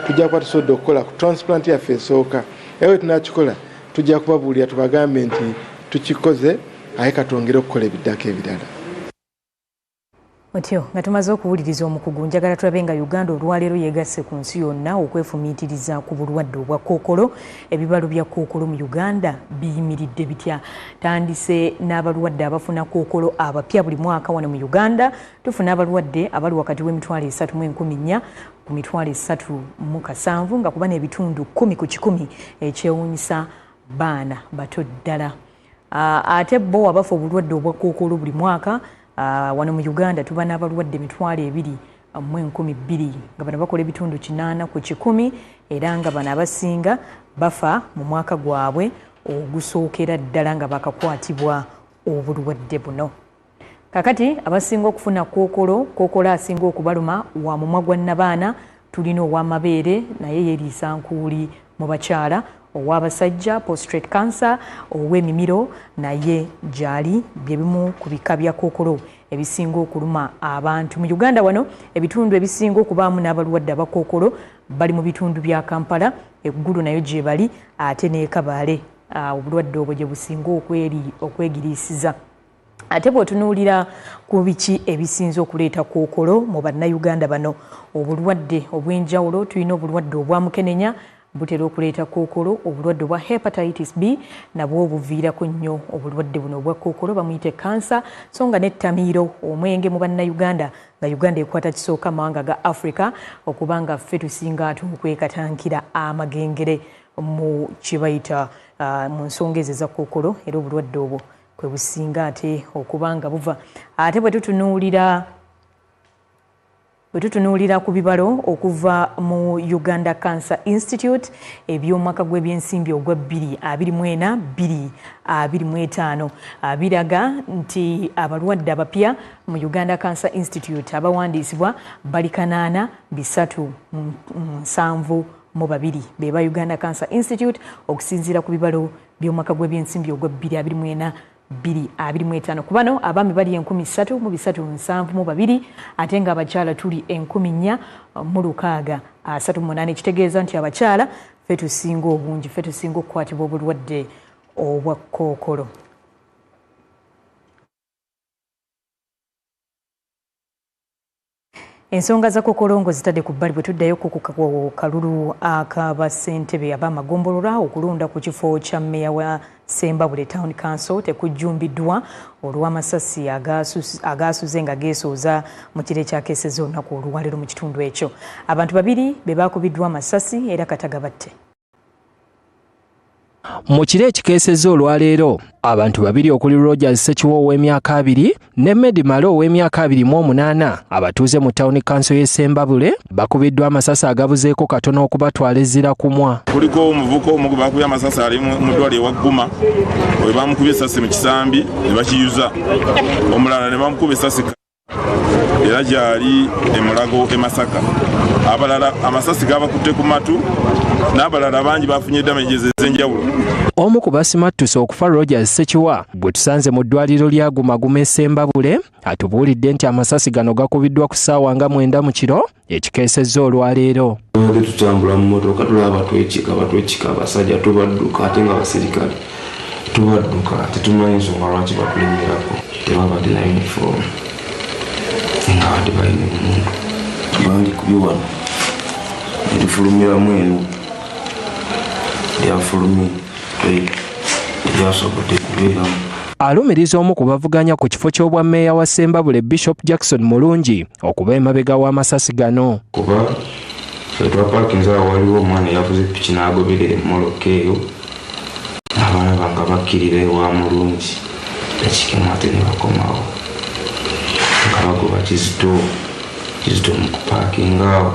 tujja kuba tusobodde okukola ku transplant yaffe esooka era we tunakikola tujja kubabuulira tubagambe nti tukikoze aye katwongere okukola ebiddako ebirala. Otyo nga tumaze okuwuliriza omukugu njagala tulabe nga Uganda olwaleero yeegasse ku nsi yonna okwefumiitiriza ku bulwadde obwa Kkookolo. Ebibalo bya Kkookolo mu Uganda biyimiridde bitya? Tandise n'abalwadde abafuna Kkookolo abapya buli mwaka wano mu Uganda. Tufuna abalwadde abali wakati w'emitwalo 3,14 ku mitwalo 3,7 nga kuba n'ebitundu 10 ku 100 ekyewuunyisa baana bato ddala. Ate bo abafa obulwadde obwa Kkookolo buli mwaka wano mu Uganda tuba n'abalwadde 2,012 nga bano bakola ebitundu 8 ku 100 era nga bano abasinga bafa mu mwaka gwabwe ogusookera ddala nga bakakwatibwa obulwadde buno. Kakati abasinga okufuna Kkookolo asinga okubaluma wa mumwa gwa nnabaana tulina ow'amabeere naye yeeriisa nkuuli mu bakyala, ow'abasajja prostate cancer, ow'emimiro naye gyali bye bimu ku bika bya Kkookolo ebisinga okuluma abantu mu Uganda wano. Ebitundu ebisinga okubaamu n'abalwadde aba Kkookolo bali mu bitundu bya Kampala, eggulu nayo gye bali, ate ne Kabale obulwadde obwo gye businga okwegiriisiza. Ate bw'otunuulira ku biki ebisinza okuleeta Kkookolo mu bannayuganda bano, obulwadde obw'enjawulo tulina obulwadde obwa mukenenya butera okuleeta Kkookolo, obulwadde obwa hepatitis B nabwo obuviirako nnyo obulwadde buno obwa Kkookolo bamuyite kansa, so nga n'ettamiiro omwenge mu bannayuganda nga Uganda ekwata kisooka mawanga ga Africa okuba nga ffe tusinga ate okwekatankira amagengere mu kibayita mu nsonga ezo eza Kkookolo era obulwadde obwo kwe businga ate okuba nga buva. Ate bwe tutunuulira ku bibalo okuva mu Uganda Cancer Institute eby'omwaka gw'ebyensimbi ogwa 2024-2025 biraga nti abalwadde abapya mu Uganda Cancer Institute abawandiisibwa bali 8,772 beba Uganda Cancer Institute okusinziira ku bibalo by'omwaka gw'ebyensimbi ogwa 2024-2025. Ku bano abaami bali 3,372 ate nga abakyala tuli 4,638. Kitegeeza nti abakyala ffe tusinga obungi, ffe tusinga okukwatibwa obulwadde obwa Kkookolo. Ensonga za Kkookolo ngo zitadde ku bbali bwe tuddayo ku kalulu ak'abassentebe ab'amagombolola okulonda ku kifo kya mmeeya wa Sembabule Town Council tekujjumbiddwa olw'amasasi agaasuze nga geesooza mu kire kyakeeseza olunaku olwaleero mu kitundu ekyo. Abantu babiri be baakubiddwa amasasi era katagabatte. Mu kiro ekikeesezza olwaleero abantu babiri okuli Rogers Sekiwa ow'emyaka 2 ne Medi Malo ow'emyaka 28 abatuuze mu Town Council y'e Sembabule bakubiddwa amasasi agabuzeeko katono okubatwala ezzira kumwa. Kuliko omuvuko omu bakubye amasasi ali mu ddwaliro ewa Gguma we bamukubye essasi mu kisambi ne bakiyuza omulala ne bamukubye essasi era gyali Mulago e Masaka. Abalala amasasi gabakutte ku matu n'abalala bangi bafunye damages ez'enjawulo. Omu ku basimattuse okufa Rogers Sekiwa bwe tusanze mu ddwaliro lya Guma e Sembabule atubuulidde nti amasasi gano gakubiddwa ku ssaawa nga 9 mu kiro ekikeesezza olwaleero. Tutambula mu motoka tulaba batwekika abasajja tubadduka ate nga basirikale tubadduka ate tumanyi nsonga lwaki batulemerako tebabadde na uniform nga badde balina omuntu bali kubiwano erifulumiramu eno lyafulumi lyasobodde kubeeramu. Alumiriza omu ku bavuganya ku kifo ky'obwammeeya wa Sembabule Bishop Jackson Mulungi okuba emabega w'amasasi gano. Kuba twapaakinze awo waliwo omwana yavuze piki n'agoberera emmoloka eyo abaana bange bakkirira ewa Mulungi dakikemu ate ne bakomawo nga bagoba kizito mu kupaakinga awo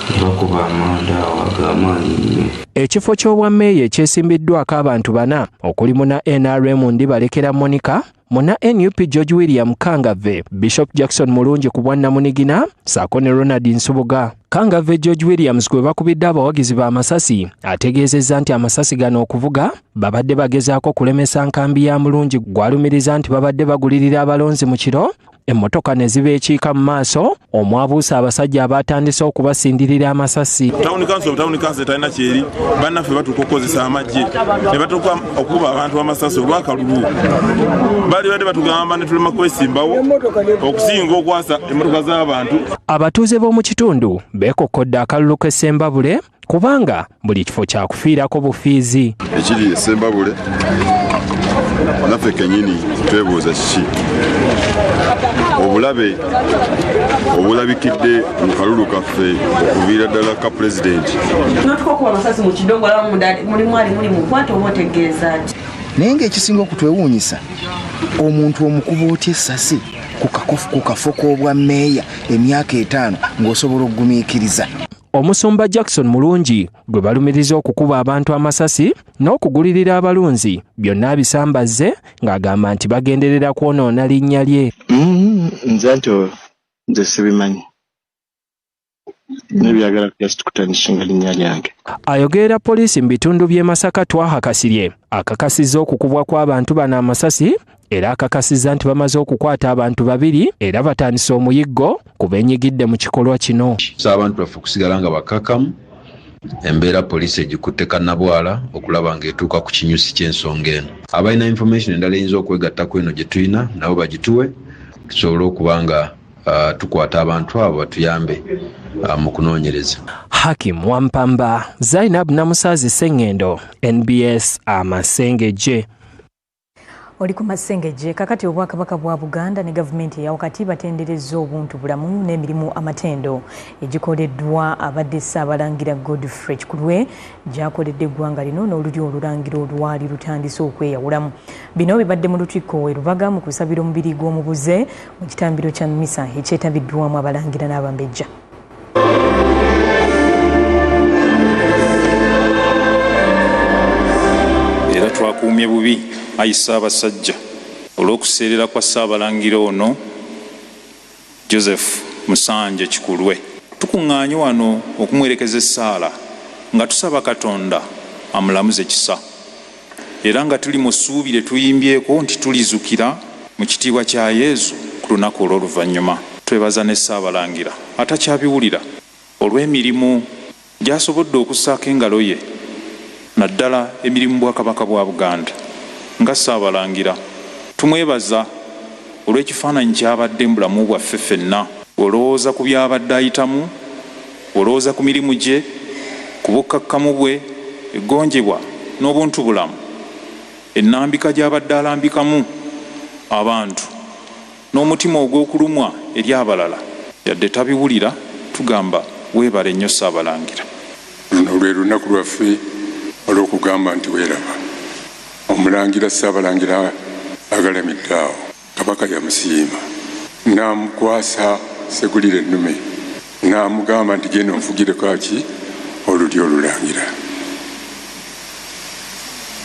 ne bakuba amanda awo ag'amaanyi nnyo. Ekifo ky'obwammeeya ekyesimbiddwako abantu 4 okuli muna NRM Ndibalekera Monica, muna NUP George William Kangave, Bishop Jackson Mulungi ku Bwannamunigina, saako ne Ronald Nsubuga. Kangave George Williams gwe bakubidde abawagizi b'amasasi ategeezezza nti amasasi gano okuvuga babadde bagezaako kulemesa nkambi ya Mulungi gw'alumiriza nti babadde bagulirira abalonzi mu kiro emmotoka ne zibeekiika mu maaso omwabuusa abasajja abatandise okubasindirira amasasi. Town Council talina kyeri bannaffe batuuka okukozesa amagye ne batuuka okuba abantu b'amasasi olw'akalulu bali badde batugamba ne tulema kwesimbawo okusinga okwasa emmotoka z'abantu. Abatuuze b'omu kitundu beekokkodde akalulu k'e Sembabule kubanga buli kifo kya kufiirako bufiizi. Ekiri e Sembabule naffe kennyini twebuuza kiki obulabe obulabikidde mu kalulu kaffe okuviira ddala ka pulezidenti. Natukokuba amasasi mu kidongola mulimu ali muli mukwata oba otegeeza ati. Naye ng'ekisinga okutwewuunyisa omuntu omukuba otya essasi ku kafo k'obwammeeya emyaka 5 ng'osobola okugumiikiriza. Omusumba Jackson Mulungi gwe balumiriza okukuba abantu amasasi n'okugulirira abalunzi byonna abisambazze ng'agamba nti bagenderera kwonoona linnya lye. Nze sibimanyi nebyagala just kutandishinga linnya lyange. Ayogerera poliisi mu bitundu by'e Masaka Twaha Kasirye akakasizza okukubwa kw'abantu bano amasasi era akakasizza nti bamaze okukwata abantu 2 era batandise omuyiggo ku beenyigidde mu kikolwa kino. Abantu baffe okusigala nga bakakamu embeera poliisi egikutte kannabwala okulaba ng'etuuka ku kinyusi ky'ensonga eno. Abalina information endala eyinza okwegattako eno gye tulina nabo bagituwe tusobole okuba nga tukwata abantu abo batuyambe mu kunoonyereza. Hakim Wampamba, Zainab Namusazi Sengendo, NBS Amasengejje. Oli ku Masengejje kakati obwakabaka bwa Buganda ne gavumenti eya wakati batenderezza obuntu bulamu n'emirimu amatendo egikoleddwa abadde Ssaabalangira Godfrey Kikulwe gyakoledde eggwanga lino n'olulyo olulangira olwali lutandise okweyawulamu. Bino bibadde mu lukiiko e Lubaga mu kusabira omubiri gw'omubuze mu kitambiro kya mmisa ekyetabiddwamu abalangira n'abambejja. Era twakuumye bubi Ayi Ssaabasajja olw'okuseerera kwa Ssaabalangira ono Joseph Musanje Kikulwe. Tukuŋŋaanye wano okumwerekeza essaala nga tusaba Katonda amulamuze kisa era nga tuli mu ssuubi lye tuyimbyeko nti tulizukira mu kitiibwa kya Yesu ku lunaku olw'oluvannyuma. Twebaza ne Ssaabalangira atakyabiwulira olw'emirimu gy'asobodde okussaako engalo ye naddala emirimu bwakabaka bwa Buganda. Nga Ssaabalangira tumwebaza olw'ekifaananyi ky'abadde mu bulamu bwaffe ffenna. Olowooza ku by'abadde ayitamu, olowooza ku mirimu gye, ku bukkakkamu bwe, eggonjebwa n'obuntu bulamu, ennambika gy'abadde alambikamu abantu n'omutima ogw'okulumwa eri abalala yadde tabiwulira, tugamba weebale nnyo Ssaabalangira. Luno lwe lunaku lwaffe olw'okugamba nti weeraba. Omulangira Ssaabalangira agalamidde awo Kabaka yamusiima n'amukwasa Segulire ennume n'amugamba nti genda onfugireko aki olulyo olulangira,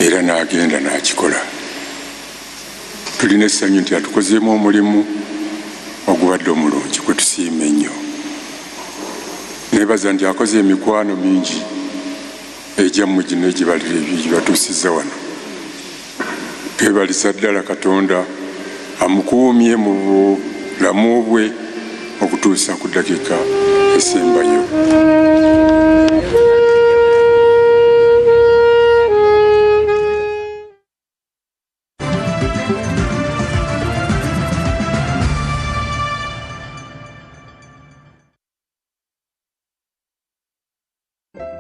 era n'agenda n'akikola. Tulina essanyu nti atukozeemu omulimu ogubadde omulungi gwe tusiima ennyo. Neebaza nti akoze emikwano mingi egyammwe gino egibalira egibatuusizza wano. Twebaliza ddala Katonda amukuumye mu bulamu bwe okutuusa ku ddakiika esembayo.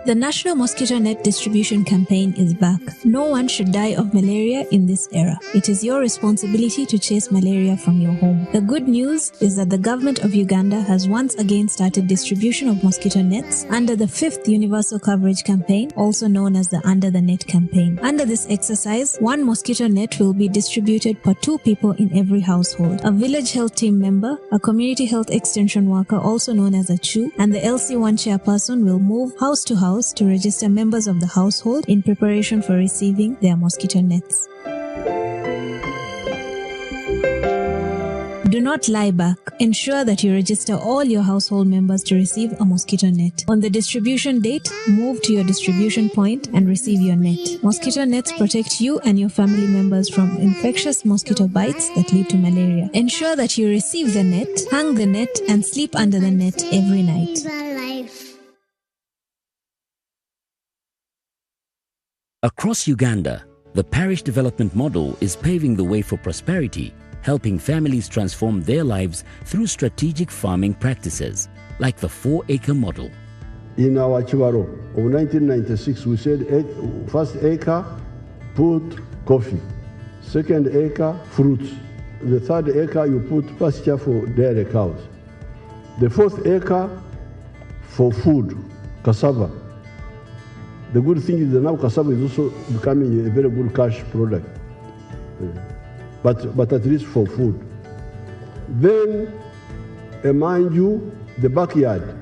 The National Mosquito Net Distribution Campaign is back. No one should die of malaria in this era. It is your responsibility to chase malaria from your home. The good news is that the government of Uganda has once again started distribution of mosquito nets under the 5th Universal Coverage Campaign, also known as the Under the Net campaign. Under this exercise, 1 mosquito net will be distributed per 2 people in every household. A village health team member, a community health extension worker, also known as a CHU, and the LC1 chairperson will move house to house to register members of the household in preparation for receiving their mosquito nets. Do not lie back. Ensure that you register all your household members to receive a mosquito net. On the distribution date, move to your distribution point and receive your net. Mosquito nets protect you and your family members from infectious mosquito bites that lead to malaria. Ensure that you receive the net, hang the net, and sleep under the net every night. Across Uganda, the parish development model is paving the way for prosperity, helping families transform their lives through strategic farming practices, like the 4-acre model. In our Chibaro of 1996, we said first acre, put coffee. Second acre, fruits. The third acre, you put pasture for dairy cows. The 4th acre, for food, cassava. The good thing is that now cassava is also becoming a very good cash product, but at least for food. Then, mind you, the backyard.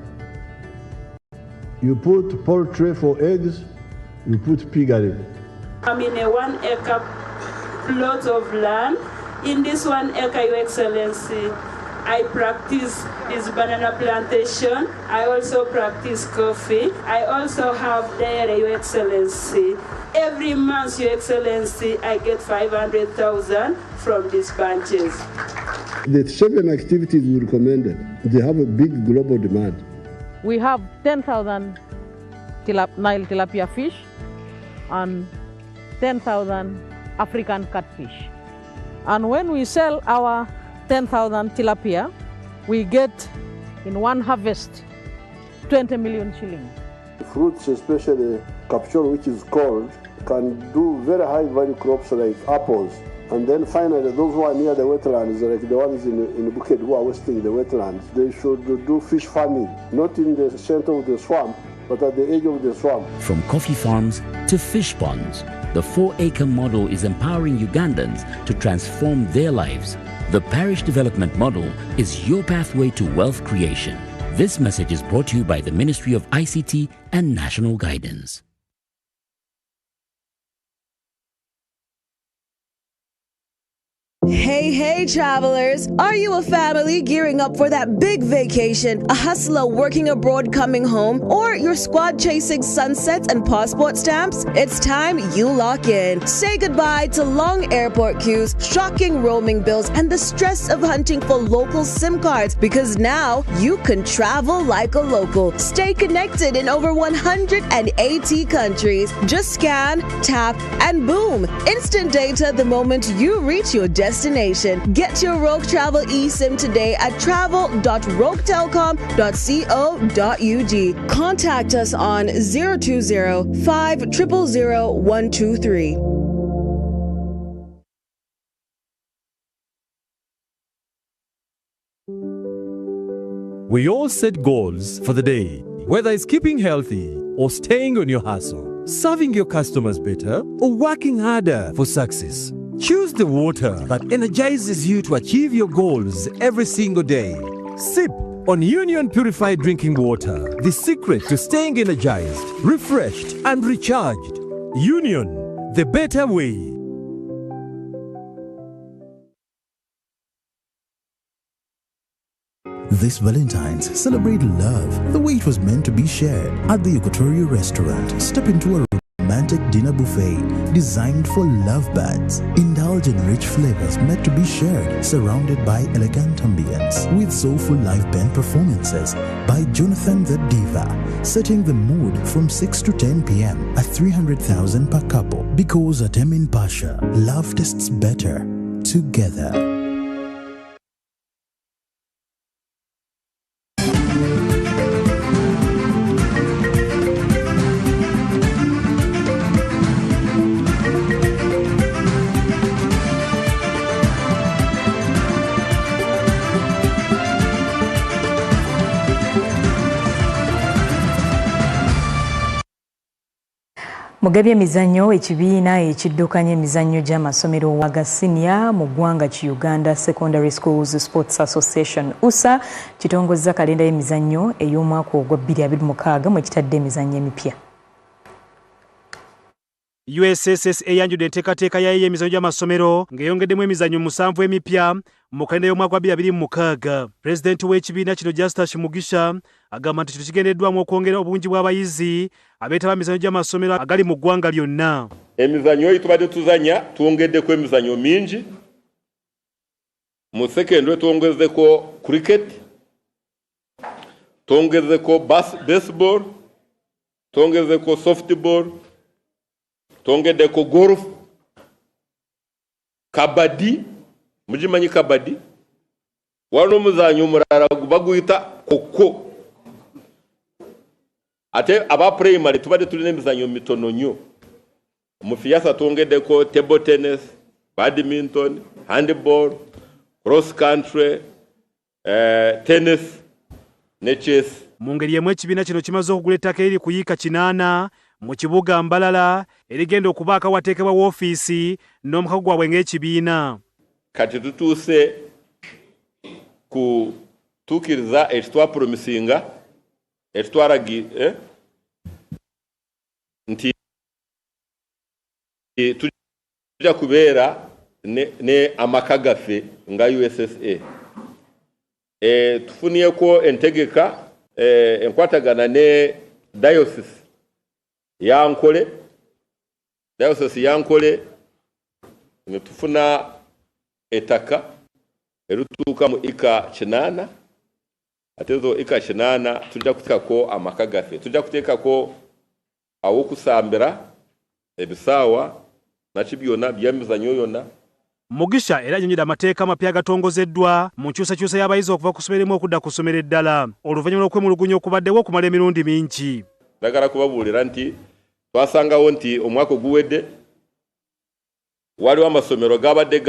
You put poultry for eggs, you put piggery. I'm in a 1-acre plot of land. In this 1 acre, Your Excellency, I practice this banana plantation. I also practice coffee. I also have dairy, Your Excellency. Every month, Your Excellency, I get 500,000 from these bunches. The 7 activities we recommended, they have a big global demand. We have 10,000 Nile tilapia fish and 10,000 African catfish. And when we sell our 10,000 tilapia, we get in one harvest 20 million shillings. Fruits, especially capsule, which is cold, can do very high value crops like apples. And then finally, those who are near the wetlands, like the ones in Bukit who are wasting the wetlands, they should do fish farming, not in the center of the swamp, but at the edge of the swamp. From coffee farms to fish ponds, the 4-acre model is empowering Ugandans to transform their lives. The parish development model is your pathway to wealth creation. This message is brought to you by the Ministry of ICT and National Guidance. Hey travelers, are you a family gearing up for that big vacation, a hustler working abroad coming home, or your squad chasing sunsets and passport stamps? It's time you lock in. Say goodbye to long airport queues, shocking roaming bills, and the stress of hunting for local SIM cards, because now you can travel like a local. Stay connected in over 180 countries. Just scan, tap, and boom! Instant data the moment you reach your destination. Get your Rogue Travel eSIM today at travel.roguetelcom.co.ug. Contact us on 020-5000123. We all set goals for the day, whether it's keeping healthy or staying on your hustle. serving your customers better, or working harder for success? Choose the water that energizes you to achieve your goals every single day. Sip on Union Purified Drinking Water, the secret to staying energized, refreshed, and recharged. Union, the better way. This Valentine's, celebrate love the way it was meant to be shared at the Equatorial Restaurant. Step into a romantic dinner buffet designed for lovebirds. Indulge in rich flavors meant to be shared, surrounded by elegant ambience, with soulful live band performances by Jonathan the Diva, setting the mood from 6 to 10 p.m. at 300,000 per couple. Because at Emin Pasha, love tastes better together. Mugabi emizannyo ekibiina ekiddukanya emizannyo gy'amasomero aga senior mu ggwanga ki Uganda Secondary Schools Sports Association USA kitongozza kalenda y'emizannyo ey'omwaka ogwa 2026 mwe kitadde emizannyo emipya. USSS eyanjudde enteekateeka yayo y'emizannyo gy'amasomero ng'eyongeddemu emizannyo 7 emipya mu kalenda y'omwaka wa 2026. Pulezidenti w'ekibiina kino Justus Mugisha agamba nti kino kigendeddwamu okwongera obungi bw'abayizi abeetaba emizannyo gy'amasomero agali mu ggwanga lyonna. Emizannyo eyo tubadde tuzanya tuwongeddeko emizannyo mingi. Mu secondary tuwongezzeko cricket, tuwongezzeko baseball, tuwongezzeko softball, tuwongeddeko golf, kabadi, mugimanyi kabadi, waliwo omuzannyo omulala baguyita koko. Ate aba primary tubadde tulina emizannyo mitono nnyo. Mu fiasa tuwongeddeko table tennis, badminton, handball, cross country, tennis ne chess. Mu ngeri emu ekibiina kino kimaze okugula ettaka eriri ku yiika 8 mu kibuga Mbalala erigenda okubaako awateekebwa woofiisi n'omukago gwabwe ng'ekibiina. Kati tutuuse ku tuukiriza ekitwapromisinga ekitwaragi nti tujja kubeera ne amaka gaffe nga USSA. Tufuniyeko entegeka enkwatagana ne diocese yankole ne tufuna ettaka erutuuka mu ika 8. Ate zo ika 8 tujja kuteekako amaka gaffe, tujja kuteekako awokusambira ebisaawa nakibyona by'emizannyo yonna. Mugisha era annyonnyodde amateeka amapya agatongozeddwa mu nkyusakyusa y'abayizi okuva ku ssomero emu okudda ku ssomero eddala oluvannyuma lw'okwemulugunya okubaddewo okumala emirundi mingi. Ndagala kubabuulira nti twasangawo nti omwaka oguwedde waliwo amasomero gabadde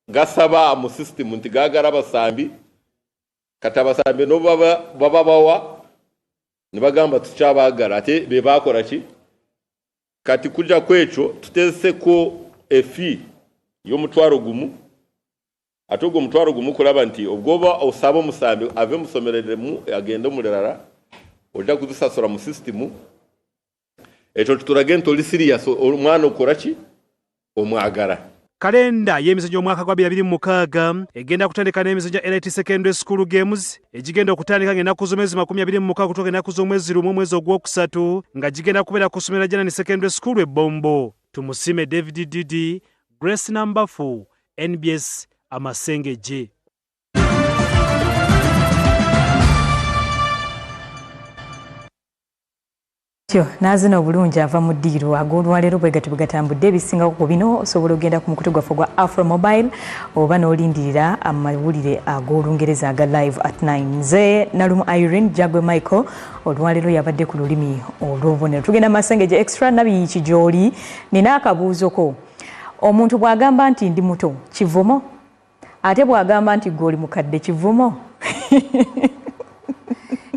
gasaba mu system nti gaagala abasambi, kati abasambi no bababawa ne bagamba tukyabaagala ate be baakola ki? Kati kujja kwekyo tuteeseko efi y'omutwalo gumu. Ate ogwo omutwalo gumu kulaba nti obwoba osaba omusambi ave mu ssomero limu agende omulala ojja kuzisasula mu system. Ekyo tutulage nti oli serious omwana okola ki? Omwagala. Kalenda y'emizannyo omwaka gwa 2026 egenda kutandika n'emizannyo Elite Secondary School Games egigenda okutandika ng'ennaku z'omwezi 26 kutuuka ennaku z'omwezi 1 omwezi ogwokusatu nga gigenda kubeera ku ssomero Janani Secondary School e Bombo. Tumusime David Didi, Grace number 4, NBS Amasengejje. Nazina obulungi ava mu ddiiro ag'olwaleero bwe gatambudde ebisingako ku bino osobola ogenda ku mukutu gwaffe gwa Afro Mobile oba n'olindirira amawulire ag'Olungereza aga live at 9. Nze Nalumu Irene Jagwe Michael olwaleero yabadde ku lulimi olw'obubonero. Tugenda Amasengejje extra nabi kijooli nina akabuuzo ko. Omuntu bw'agamba nti ndi muto kivumo? Ate bw'agamba nti gw'oli mukadde kivumo?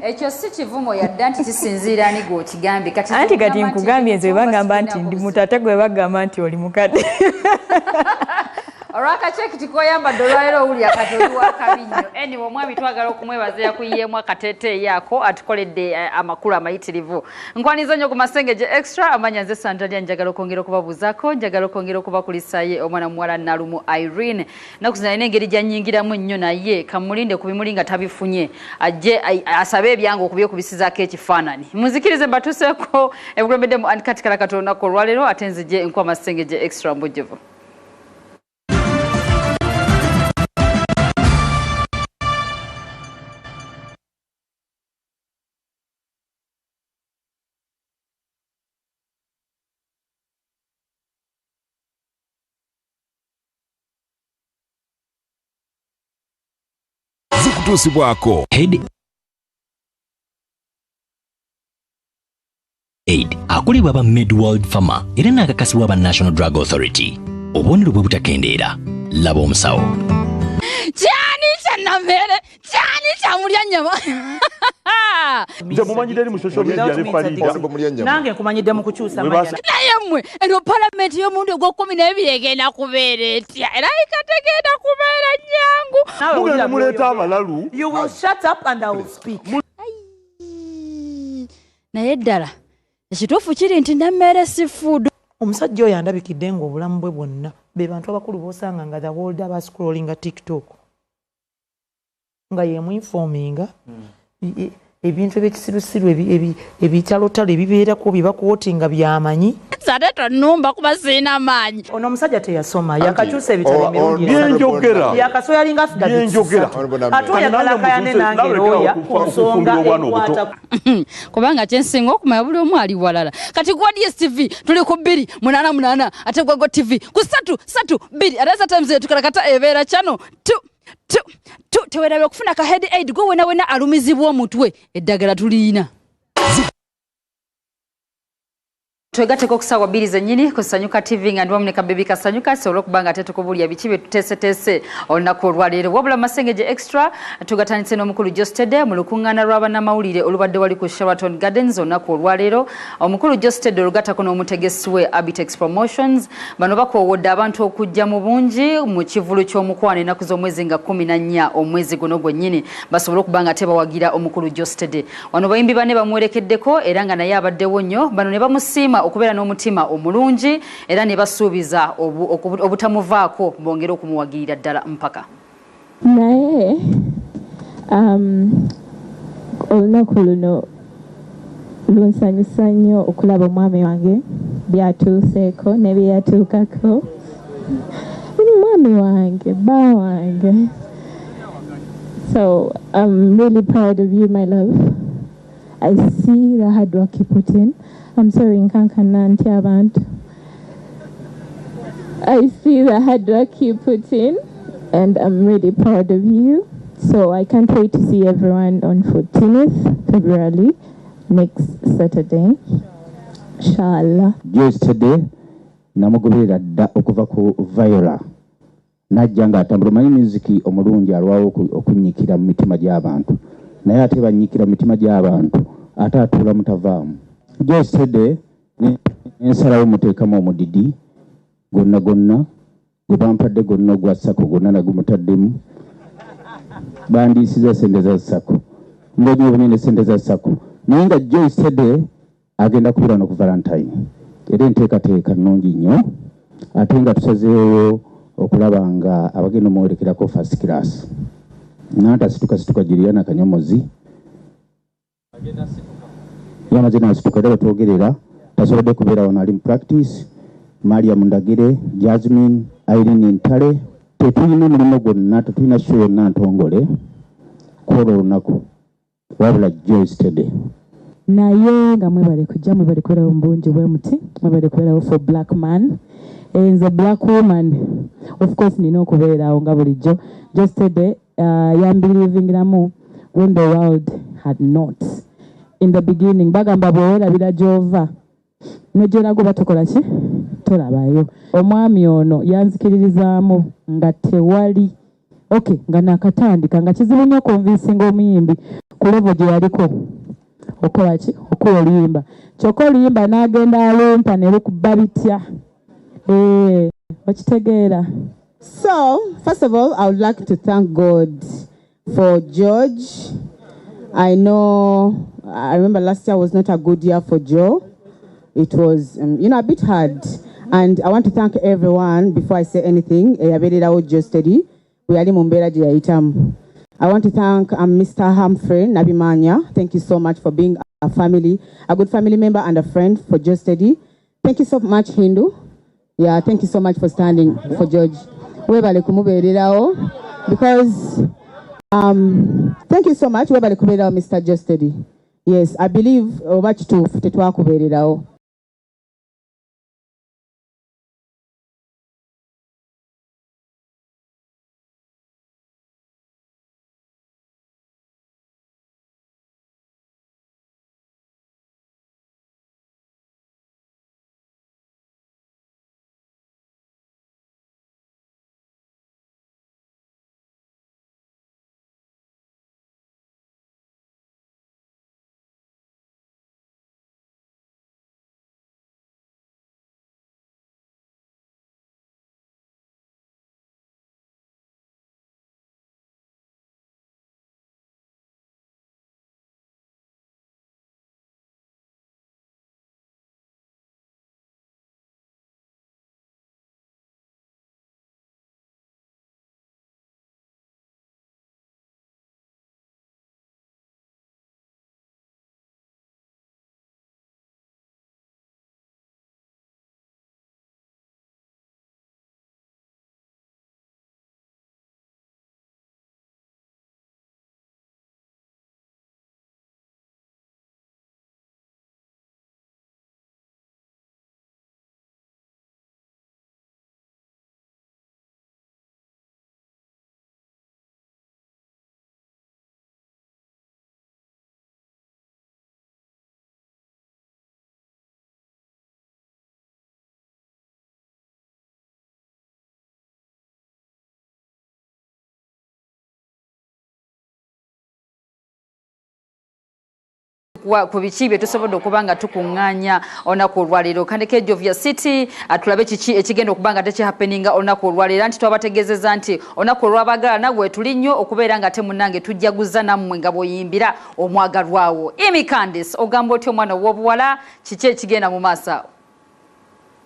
ekyo si kivumo yadde nti kisinziira ani gw'okigambye kati nkugambye nze bwe bagamba nti ndi mutate gwe bagamba nti oli mukadde olwakaceeki tikoyambadde olwaleero owulira kati oli wakabinnyo anyway omwami twagala okumwebaza yakuyiyeemu akateeteeyi ako atukoledde amakulu amayitirivu nkwaniza nnyo ku Masengejje Extra amanya nze Santalia njagala okwongera okubabuuzaako njagala okwongera okubakulisaye omwana muwala Nalumu Irene nakuzina alina engeri gyanyingiramu ennyo naye kamulinde ku bimuli nga tabifunye ajje asabe ebyange okubyekubisizaako ekifaananyi munzikirize mbatuuseeko ebukulembeddemu Antikati Katonako olwaleero ate nzije enkwa Masengejje Extra mbujjuvu. Zikutusibwako Aid akulibwa ba Midworld Pharma era nakakasibwa ba National Drug Authority obubonero bwe butakendeera laba omusawo kyani kyanamere kyani kyamulyanyama nze mumanyidde eri mu social media ne Farida nange nkumanyidde mu kukyusa amanya naye mmwe eno palamenti y'omundi ogw'okumi egenda kubeera etya era ikategenda kubeera nnyangu mugenda muleeta abalalu you will shut up and I will speak naye ddala ekituufu kiri nti nemmere si food omusajja oyo andabikidde ng'obulamu bwe bwonna be bantu abakulu b'osanga nga the world abascrollinga TikTok nga yemuinforminga ebintu ebyekisirusiru ebitalotalo ebibeerako bibakwotinga byamanyi ate tonnumba kuba siina maanyi ono omusajja teyasoma yakakyusa ebitabo emirundi byenjogera yakasoyalinga byenjogera ate oyakalakayane nange eroya ku nsonga ekwata kubanga kyensinga okumanya buli omu ali walala kati gwa DSTV tuli ku 288 ate gwa TV ku 332 ate sometimes tukalakata ebeera channel 2 tewerabye okufuna ka head aid gwe wena alumizibwa omutwe eddagala tuliina twegateko okusawa 2 zennyini ku Sanyuka TV nga ndiwamu ne Kabebi Kasanyuka sobola okubanga ate tukubulya biki bye tuteeseteese olunaku olwaleero wabula Masengejje Extra tugatandise n'omukulu Jostede mu lukuŋŋaana lw'abannamawulire olubadde wali ku Sheraton Gardens olunaku olwaleero omukulu Jostede olugatako n'omutegesi we Abitex Promotions bano bakoowodde abantu okujja mu bungi mu kivulu ky'omukwana ennaku z'omwezi nga 14 omwezi guno gwennyini basobole okubanga ate bawagira omukulu Jostede wano bayimbi bane bamuwerekeddeko era nga naye abaddewo nnyo bano ne bamusiima okubeera n'omutima omulungi era ne basuubiza obutamuvaako bongere okumuwagirira ddala mpaka naye olunaku luno lunsanyusa nnyo okulaba omwami wange byatuuseeko ne byeyatuukako mwami wange bba wange so I'm really proud of you my love. I see the hard work you put in. I'm sorry, Nkankananti abantu. I see the hard work you put in, and I'm really proud of you. So I can't wait to see everyone on 14th February, next Saturday. Inshallah. Yesterday, namugubira dda okuva ku Viola. Najja ng'atambula manyi muziki omulungi alwawo okunyikira mu mitima gy'abantu. Naye ate banyikira mu mitima gy'abantu ate atuula mutavaamu. Yesterday ensalawo muteekamu omudidi gonna gwe bampadde gonna ogwa ssako gonna nagumutaddemu bandiisiza sente za ssako mbonye obunene sente za ssako naye nga Yesterday agenda kubeera no ku Valentine era enteekateeka nnungi nnyo ate nga tusazeewo okulaba nga abagenda omuwerekerako first class nanta situka Juliana Kanyomozi yamaze n'asituka era batwogerera tasobodde kubeera wano ali mu practice Maria Mundagire Jasmine Irene Ntale tetulina mulimu gwonna tetulina show yonna ntongole kwolwo olunaku wabula Yesterday naye nga mwebale kujja mwebale kubeerawo mbungi bwe muti mwebale kubeerawo for black man nze black woman of course nina okubeerawo nga bulijjo Yesterday yambiriivingiramu when the world had not in the beginning bagamba bw'olabira gy'ova n'egyerago batokola ki tolabayo omwami ono yanzikiririzaamu nga tewali nga nakatandika nga kizibu nnyo konvinsinga omuyimbi kulevo gye yaliko okola ki okuwa oluyimba kyokka oluyimba n'agenda alumpa ne lukuba bitya okitegeera. So, first of all, I would like to thank God for George. I remember last year was not a good year for Joe. It was, a bit hard. And I want to thank everyone before I say anything. I want to thank Mr. Humphrey Nabimanya. Thank you so much for being a good family member and a friend for Joe Steady. Thank you so much, Hindu. Yeah, thank you so much for standing for George. Because thank you so much, Mr. Joe Steady. Yes, I believe much to Tetwa. ku biki bye tusobodde okuba nga tukuŋŋaanya olunaku olwaleero kandeke Jovia City tulabe kiki ekigenda okuba nga tekihappeninga olunaku olwaleero anti twabategeezezza nti olunaku olw'abaagala nagwe tuli nnyo okubeera nga temunnange tujjaguza nammwe nga bw'oyimbira omwagalwawo. Amy Candice ogamba otyo omwana w'obuwala kiki ekigenda mu maaso?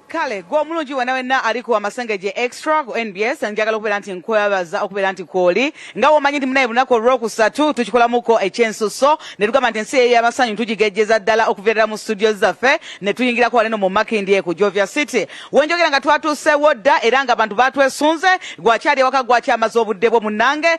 Kale gwo mulungi wenna ali ku Amasengejje Extra ku NBS njagala okubeera nti nkwebaza okubeera nti kooli nga womanyi nti munaye lunaku olw'okusatu tukikolamuko ekyensuso ne tugamba nti ensi y'amasanyu tugigejjeza ddala okuviirira mu studio zaffe ne tuyingirako wano mu Makindye ku Jovia City wenjogera nga twatuuseewo dda era nga abantu batwesunze gwakyali ewaka gwakyamaze obudde bwo munnange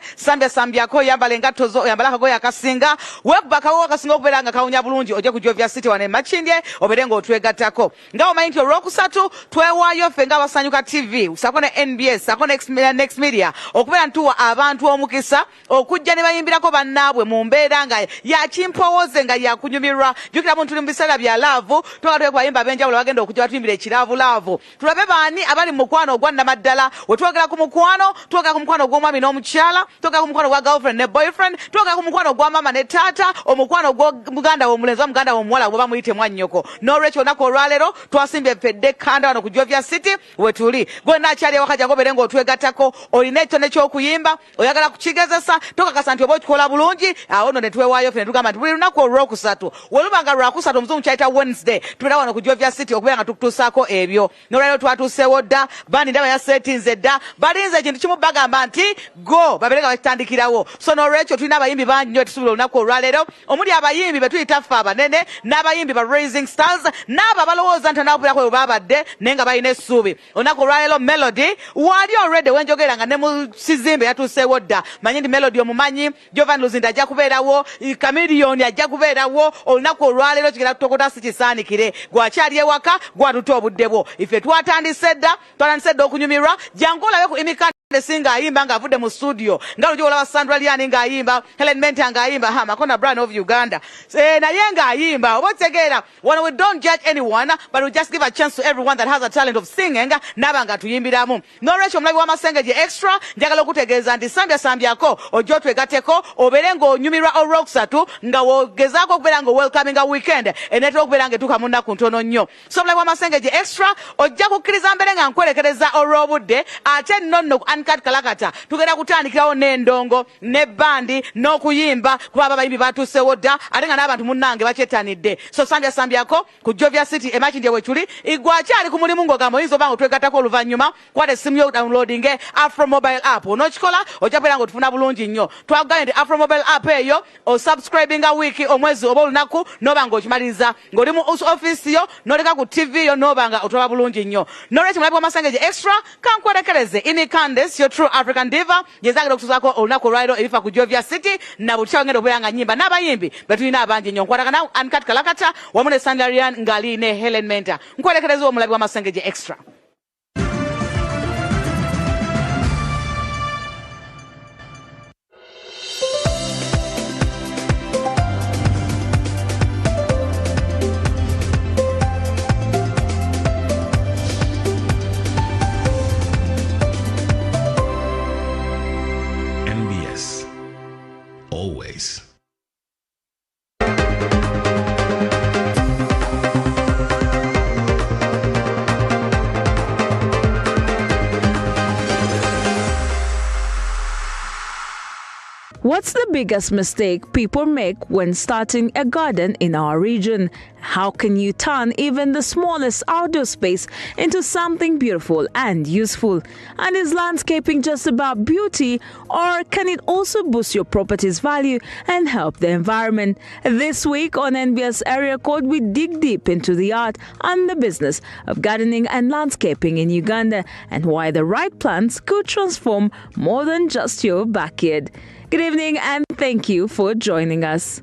sambyako yambala engatto zo yambala akagoye akasinga weekuba akagoye akasinga okubeera nga kawunya bulungi ojje ku Jovia City wano e Makindye obeere ng'otwegattako nga womanyi nti olw'okusatu twewaayo ffe ng'Abasanyuka TV sako ne NBS sako Next Media okubeera ntuwa abantu omukisa okujja ne bayimbirako bannaabwe mu mbeera nga yakimpowooze nga yakunyumirwa jjukira mu tuli mu biseera bya laavu twagala bayimba ab'enjawulo bagenda okujja batuyimbira ekiraavu tulabe baani abali mu mukwano ogwa nnamaddala we twogera ku mukwano twogera ku mukwano gw'omwami n'omukyala twogera ku mukwano gwa girlfriend ne boyfriend twogera ku mukwano gwa mama ne taata omukwano gw'omuganda w'omulenzi muganda w'omuwala bwe bamuyite mwannyoko n'olwekyo olunaku olwaleero twasimbye ffedde kanda wano ku Jovia City wetuli gwena akyali ewaka jangu obeere ng'otwegattako olina ekyo nekyokuyimba oyagala kukigezesa tokakasa nti oba okikola bulungi awo nno ne twewaayo ffe ne tugamba nti buli lunaku olw'okusatu weluba nga lwakusatu omuzungu kyayita Wednesday tubeera wano ku Jovia City okubeera nga tukutuusaako ebyo n'olwaleero twatuuseewo dda bandi ndaba yaseetinze dda balinze ekintu kimu bagamba nti go babeere nga bakitandikirawo so n'olwekyo tulina abayimbi bangi nnyo tusuubira olunaku olwaleero omuli abayimbi be tuyita ffe abanene n'abayimbi ba Rising Stars n'abo abalowooza nti anaabulako bwe babadde nenga bayina essuubi olunaku olwaleero Melody wali already wenjogera nga ne mu kizimbe yatuuseewo dda manyi nti Melody omumanyi Jovan Luzinda ajja kubeerawo Chameleone ajja kubeerawo olunaku olwaleero kigenda kutokota si kisaanikire gwakyali ewaka gwatuta obudde bwo ife twatandise dda okunyumirwa jangu olabe ku imika Singa ayimba nga avudde mu studio nga lujo olaba Sandra Liani nga ayimba Helen Menta nga ayimba Makona Brand of Uganda naye nga ayimba oba otegeera when we don't judge anyone but we just give a chance to everyone that has a talent of singing naba nga tuyimbiramu n'olwekyo omulabi w'Amasengejje Extra njagala okutegeeza nti sambyako ojja otwegatteko obeere ng'onyumirwa olwokusatu nga wogezaako okubeera nga welcoming a weekend eneetera okubeera nga etuuka mu nnaku ntono nnyo so omulabi w'Amasengejje Extra ojja kukkiriza mbeere nga nkwerekereza olw'obudde ate nonno Uncut Kalakata tugenda kutandikirawo n'endongo ne bandi n'okuyimba kuba abayimbi batuusewo dda ate nga n'abantu munnange bakyettanidde so sambyako ku Jovia City emakindye wekuli igwakyali ku mulimu ng'ogamba oyinza oba nga otwegattako oluvannyuma kwata essimu yo downloading Afro Mobile app onookikola ojja kubeera nga otufuna bulungi nnyo twagambye nti Afro Mobile app eyo osubscribinga wiiki omwezi oba olunaku n'oba nga okimaliriza ng'oli mu office yo n'oleka ku TV yo n'oba nga otwala bulungi nnyo n'olwekyo mulabi w'Amasengejje Extra kankwerekereze ini Candace your true African diva yezagira okutuzaako olunaku olwaliro ebifa ku Jovia City na buli kyalo ngenda okubeera nga nnyimba n'abayimbi betulina abangi nnyo nkwatagana Uncut Kalakata wamu ne Sandra Liani ngali ne Helen Menta nkwerekereza omulabi w'Amasengejje Extra. NBS. Always. What's the biggest mistake people make when starting a garden in our region? How can you turn even the smallest outdoor space into something beautiful and useful? And is landscaping just about beauty, or can it also boost your property's value and help the environment? This week on NBS Area Code, we dig deep into the art and the business of gardening and landscaping in Uganda and why the right plants could transform more than just your backyard. Good evening and thank you for joining us.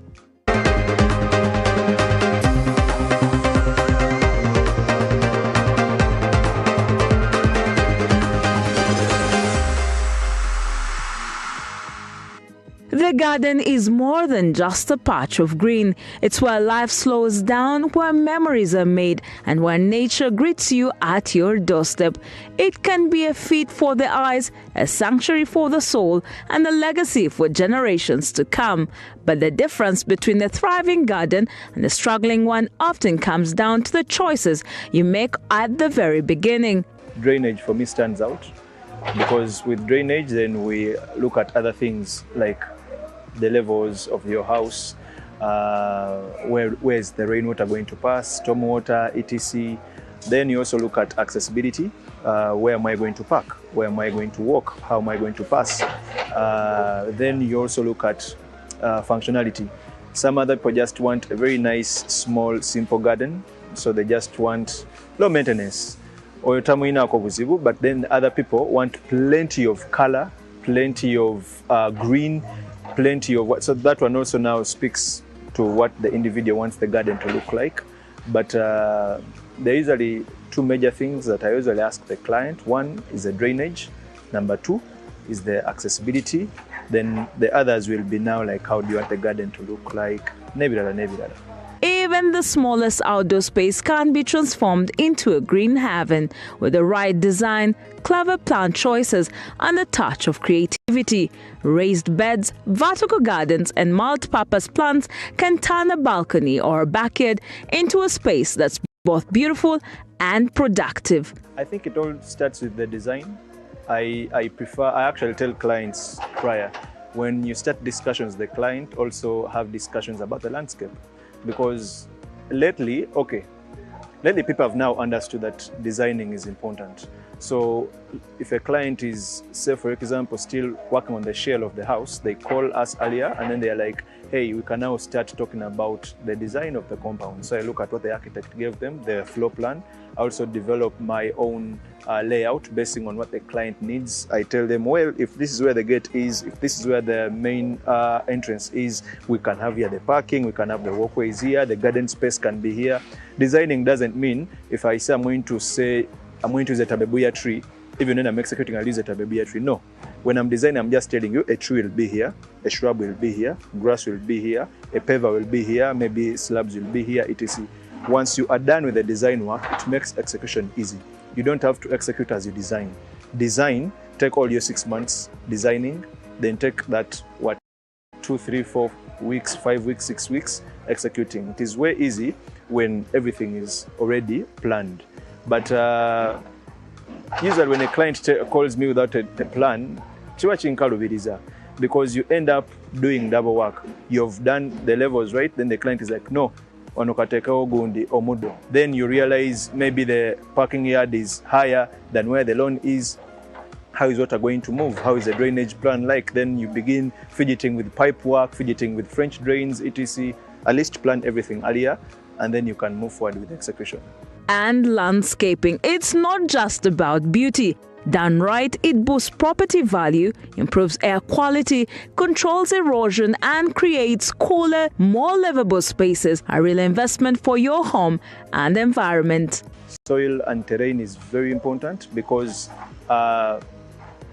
The garden is more than just a patch of green. It's where life slows down, where memories are made, and where nature greets you at your doorstep. It can be a feat for the eyes, a sanctuary for the soul, and a legacy for generations to come. But the difference between the thriving garden and the struggling one often comes down to the choices you make at the very beginning. Drainage for me stands out, because with drainage then we look at other things like the levels of your house, where is the rainwater going to pass, stormwater, etc. Then you also look at accessibility. Where am I going to park? Where am I going to walk? How am I going to pass? Then you also look at functionality. Some other people just want a very nice, small, simple garden. So they just want low maintenance. But then other people want plenty of color, plenty of green, plenty of what. So that one also now speaks to what the individual wants the garden to look like. But there are usually two major things that I usually ask the client. One is the drainage. Number two is the accessibility. Then the others will be now like, how do you want the garden to look like? Nebirada. Even the smallest outdoor space can be transformed into a green haven with the right design, clever plant choices, and a touch of creativity. Raised beds, vertical gardens, and multi-purpose plants can turn a balcony or a backyard into a space that's both beautiful and productive. I think it all starts with the design. I actually tell clients prior, when you start discussions, the client also have discussions about the landscape. Because lately people have now understood that designing is important. So if a client is, say for example, still working on the shell of the house, they call us earlier and then they're like, hey, we can now start talking about the design of the compound. So I look at what the architect gave them, their floor plan. I also develop my own layout basing on what the client needs. I tell them, well, if this is where the gate is, if this is where the main entrance is, we can have here the parking, we can have the walkways here, the garden space can be here. Designing doesn't mean if I say I'm going to use a tabebuya tree, even when I'm executing, I'll use it a tree. No. When I'm designing, I'm just telling you a tree will be here, a shrub will be here, grass will be here, a paver will be here, maybe slabs will be here, etc. Once you are done with the design work, it makes execution easy. You don't have to execute as you design. Design, take all your 6 months designing, then take that, 2, 3, 4 weeks, 5 weeks, 6 weeks executing. It is way easy when everything is already planned. But usually when a client calls me without a plan, because you end up doing double work. You've done the levels right, then the client is like, no, then you realize maybe the parking yard is higher than where the lawn is. How is water going to move? How is the drainage plan like? Then you begin fidgeting with pipe work, fidgeting with French drains, etc. At least plan everything earlier, and then you can move forward with execution. And landscaping. It's not just about beauty. Done right, it boosts property value, improves air quality, controls erosion, and creates cooler, more livable spaces. A real investment for your home and environment. Soil and terrain is very important because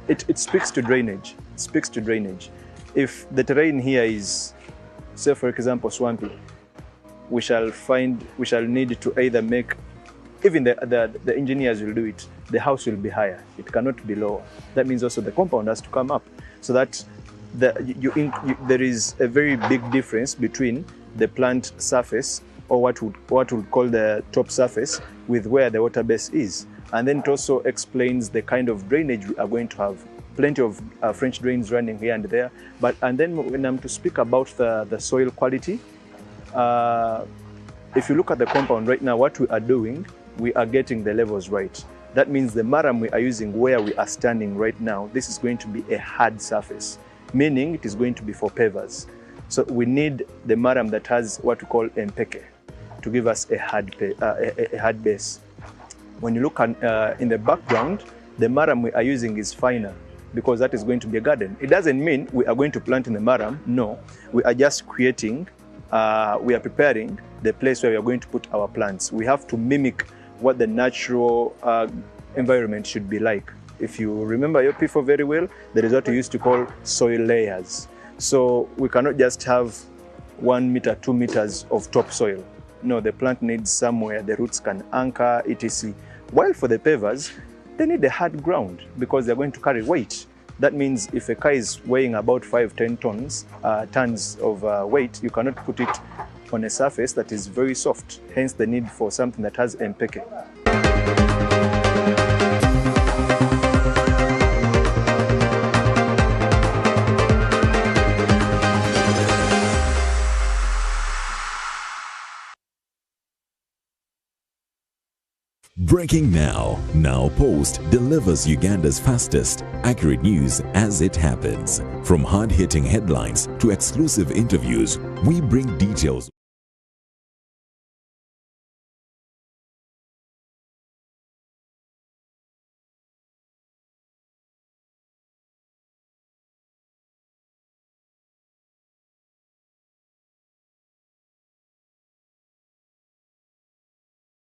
it speaks to drainage. It speaks to drainage. If the terrain here is, say for example, swampy, we shall need to either make, even the engineers will do it, the house will be higher. It cannot be lower. That means also the compound has to come up, so that there is a very big difference between the plant surface, or what would call the top surface, with where the water base is. And then it also explains the kind of drainage we are going to have. Plenty of French drains running here and there. And then when I'm to speak about the soil quality, if you look at the compound right now, what we are doing, we are getting the levels right. That means the maram we are using where we are standing right now, this is going to be a hard surface, meaning it is going to be for pavers. So we need the maram that has what we call empeke to give us a hard base. When you look at, in the background, the maram we are using is finer because that is going to be a garden. It doesn't mean we are going to plant in the maram, no. We are just creating, we are preparing the place where we are going to put our plants. We have to mimic what the natural environment should be like. If you remember your P4 very well, there is what we used to call soil layers. So we cannot just have 1 meter, 2 meters of topsoil. No, the plant needs somewhere the roots can anchor, etc. While for the pavers, they need a hard ground because they're going to carry weight. That means if a car is weighing about 5-10 tons of weight, you cannot put it on a surface that is very soft, hence the need for something that has empeke. Breaking now. Now Post delivers Uganda's fastest, accurate news as it happens. From hard-hitting headlines to exclusive interviews, we bring details.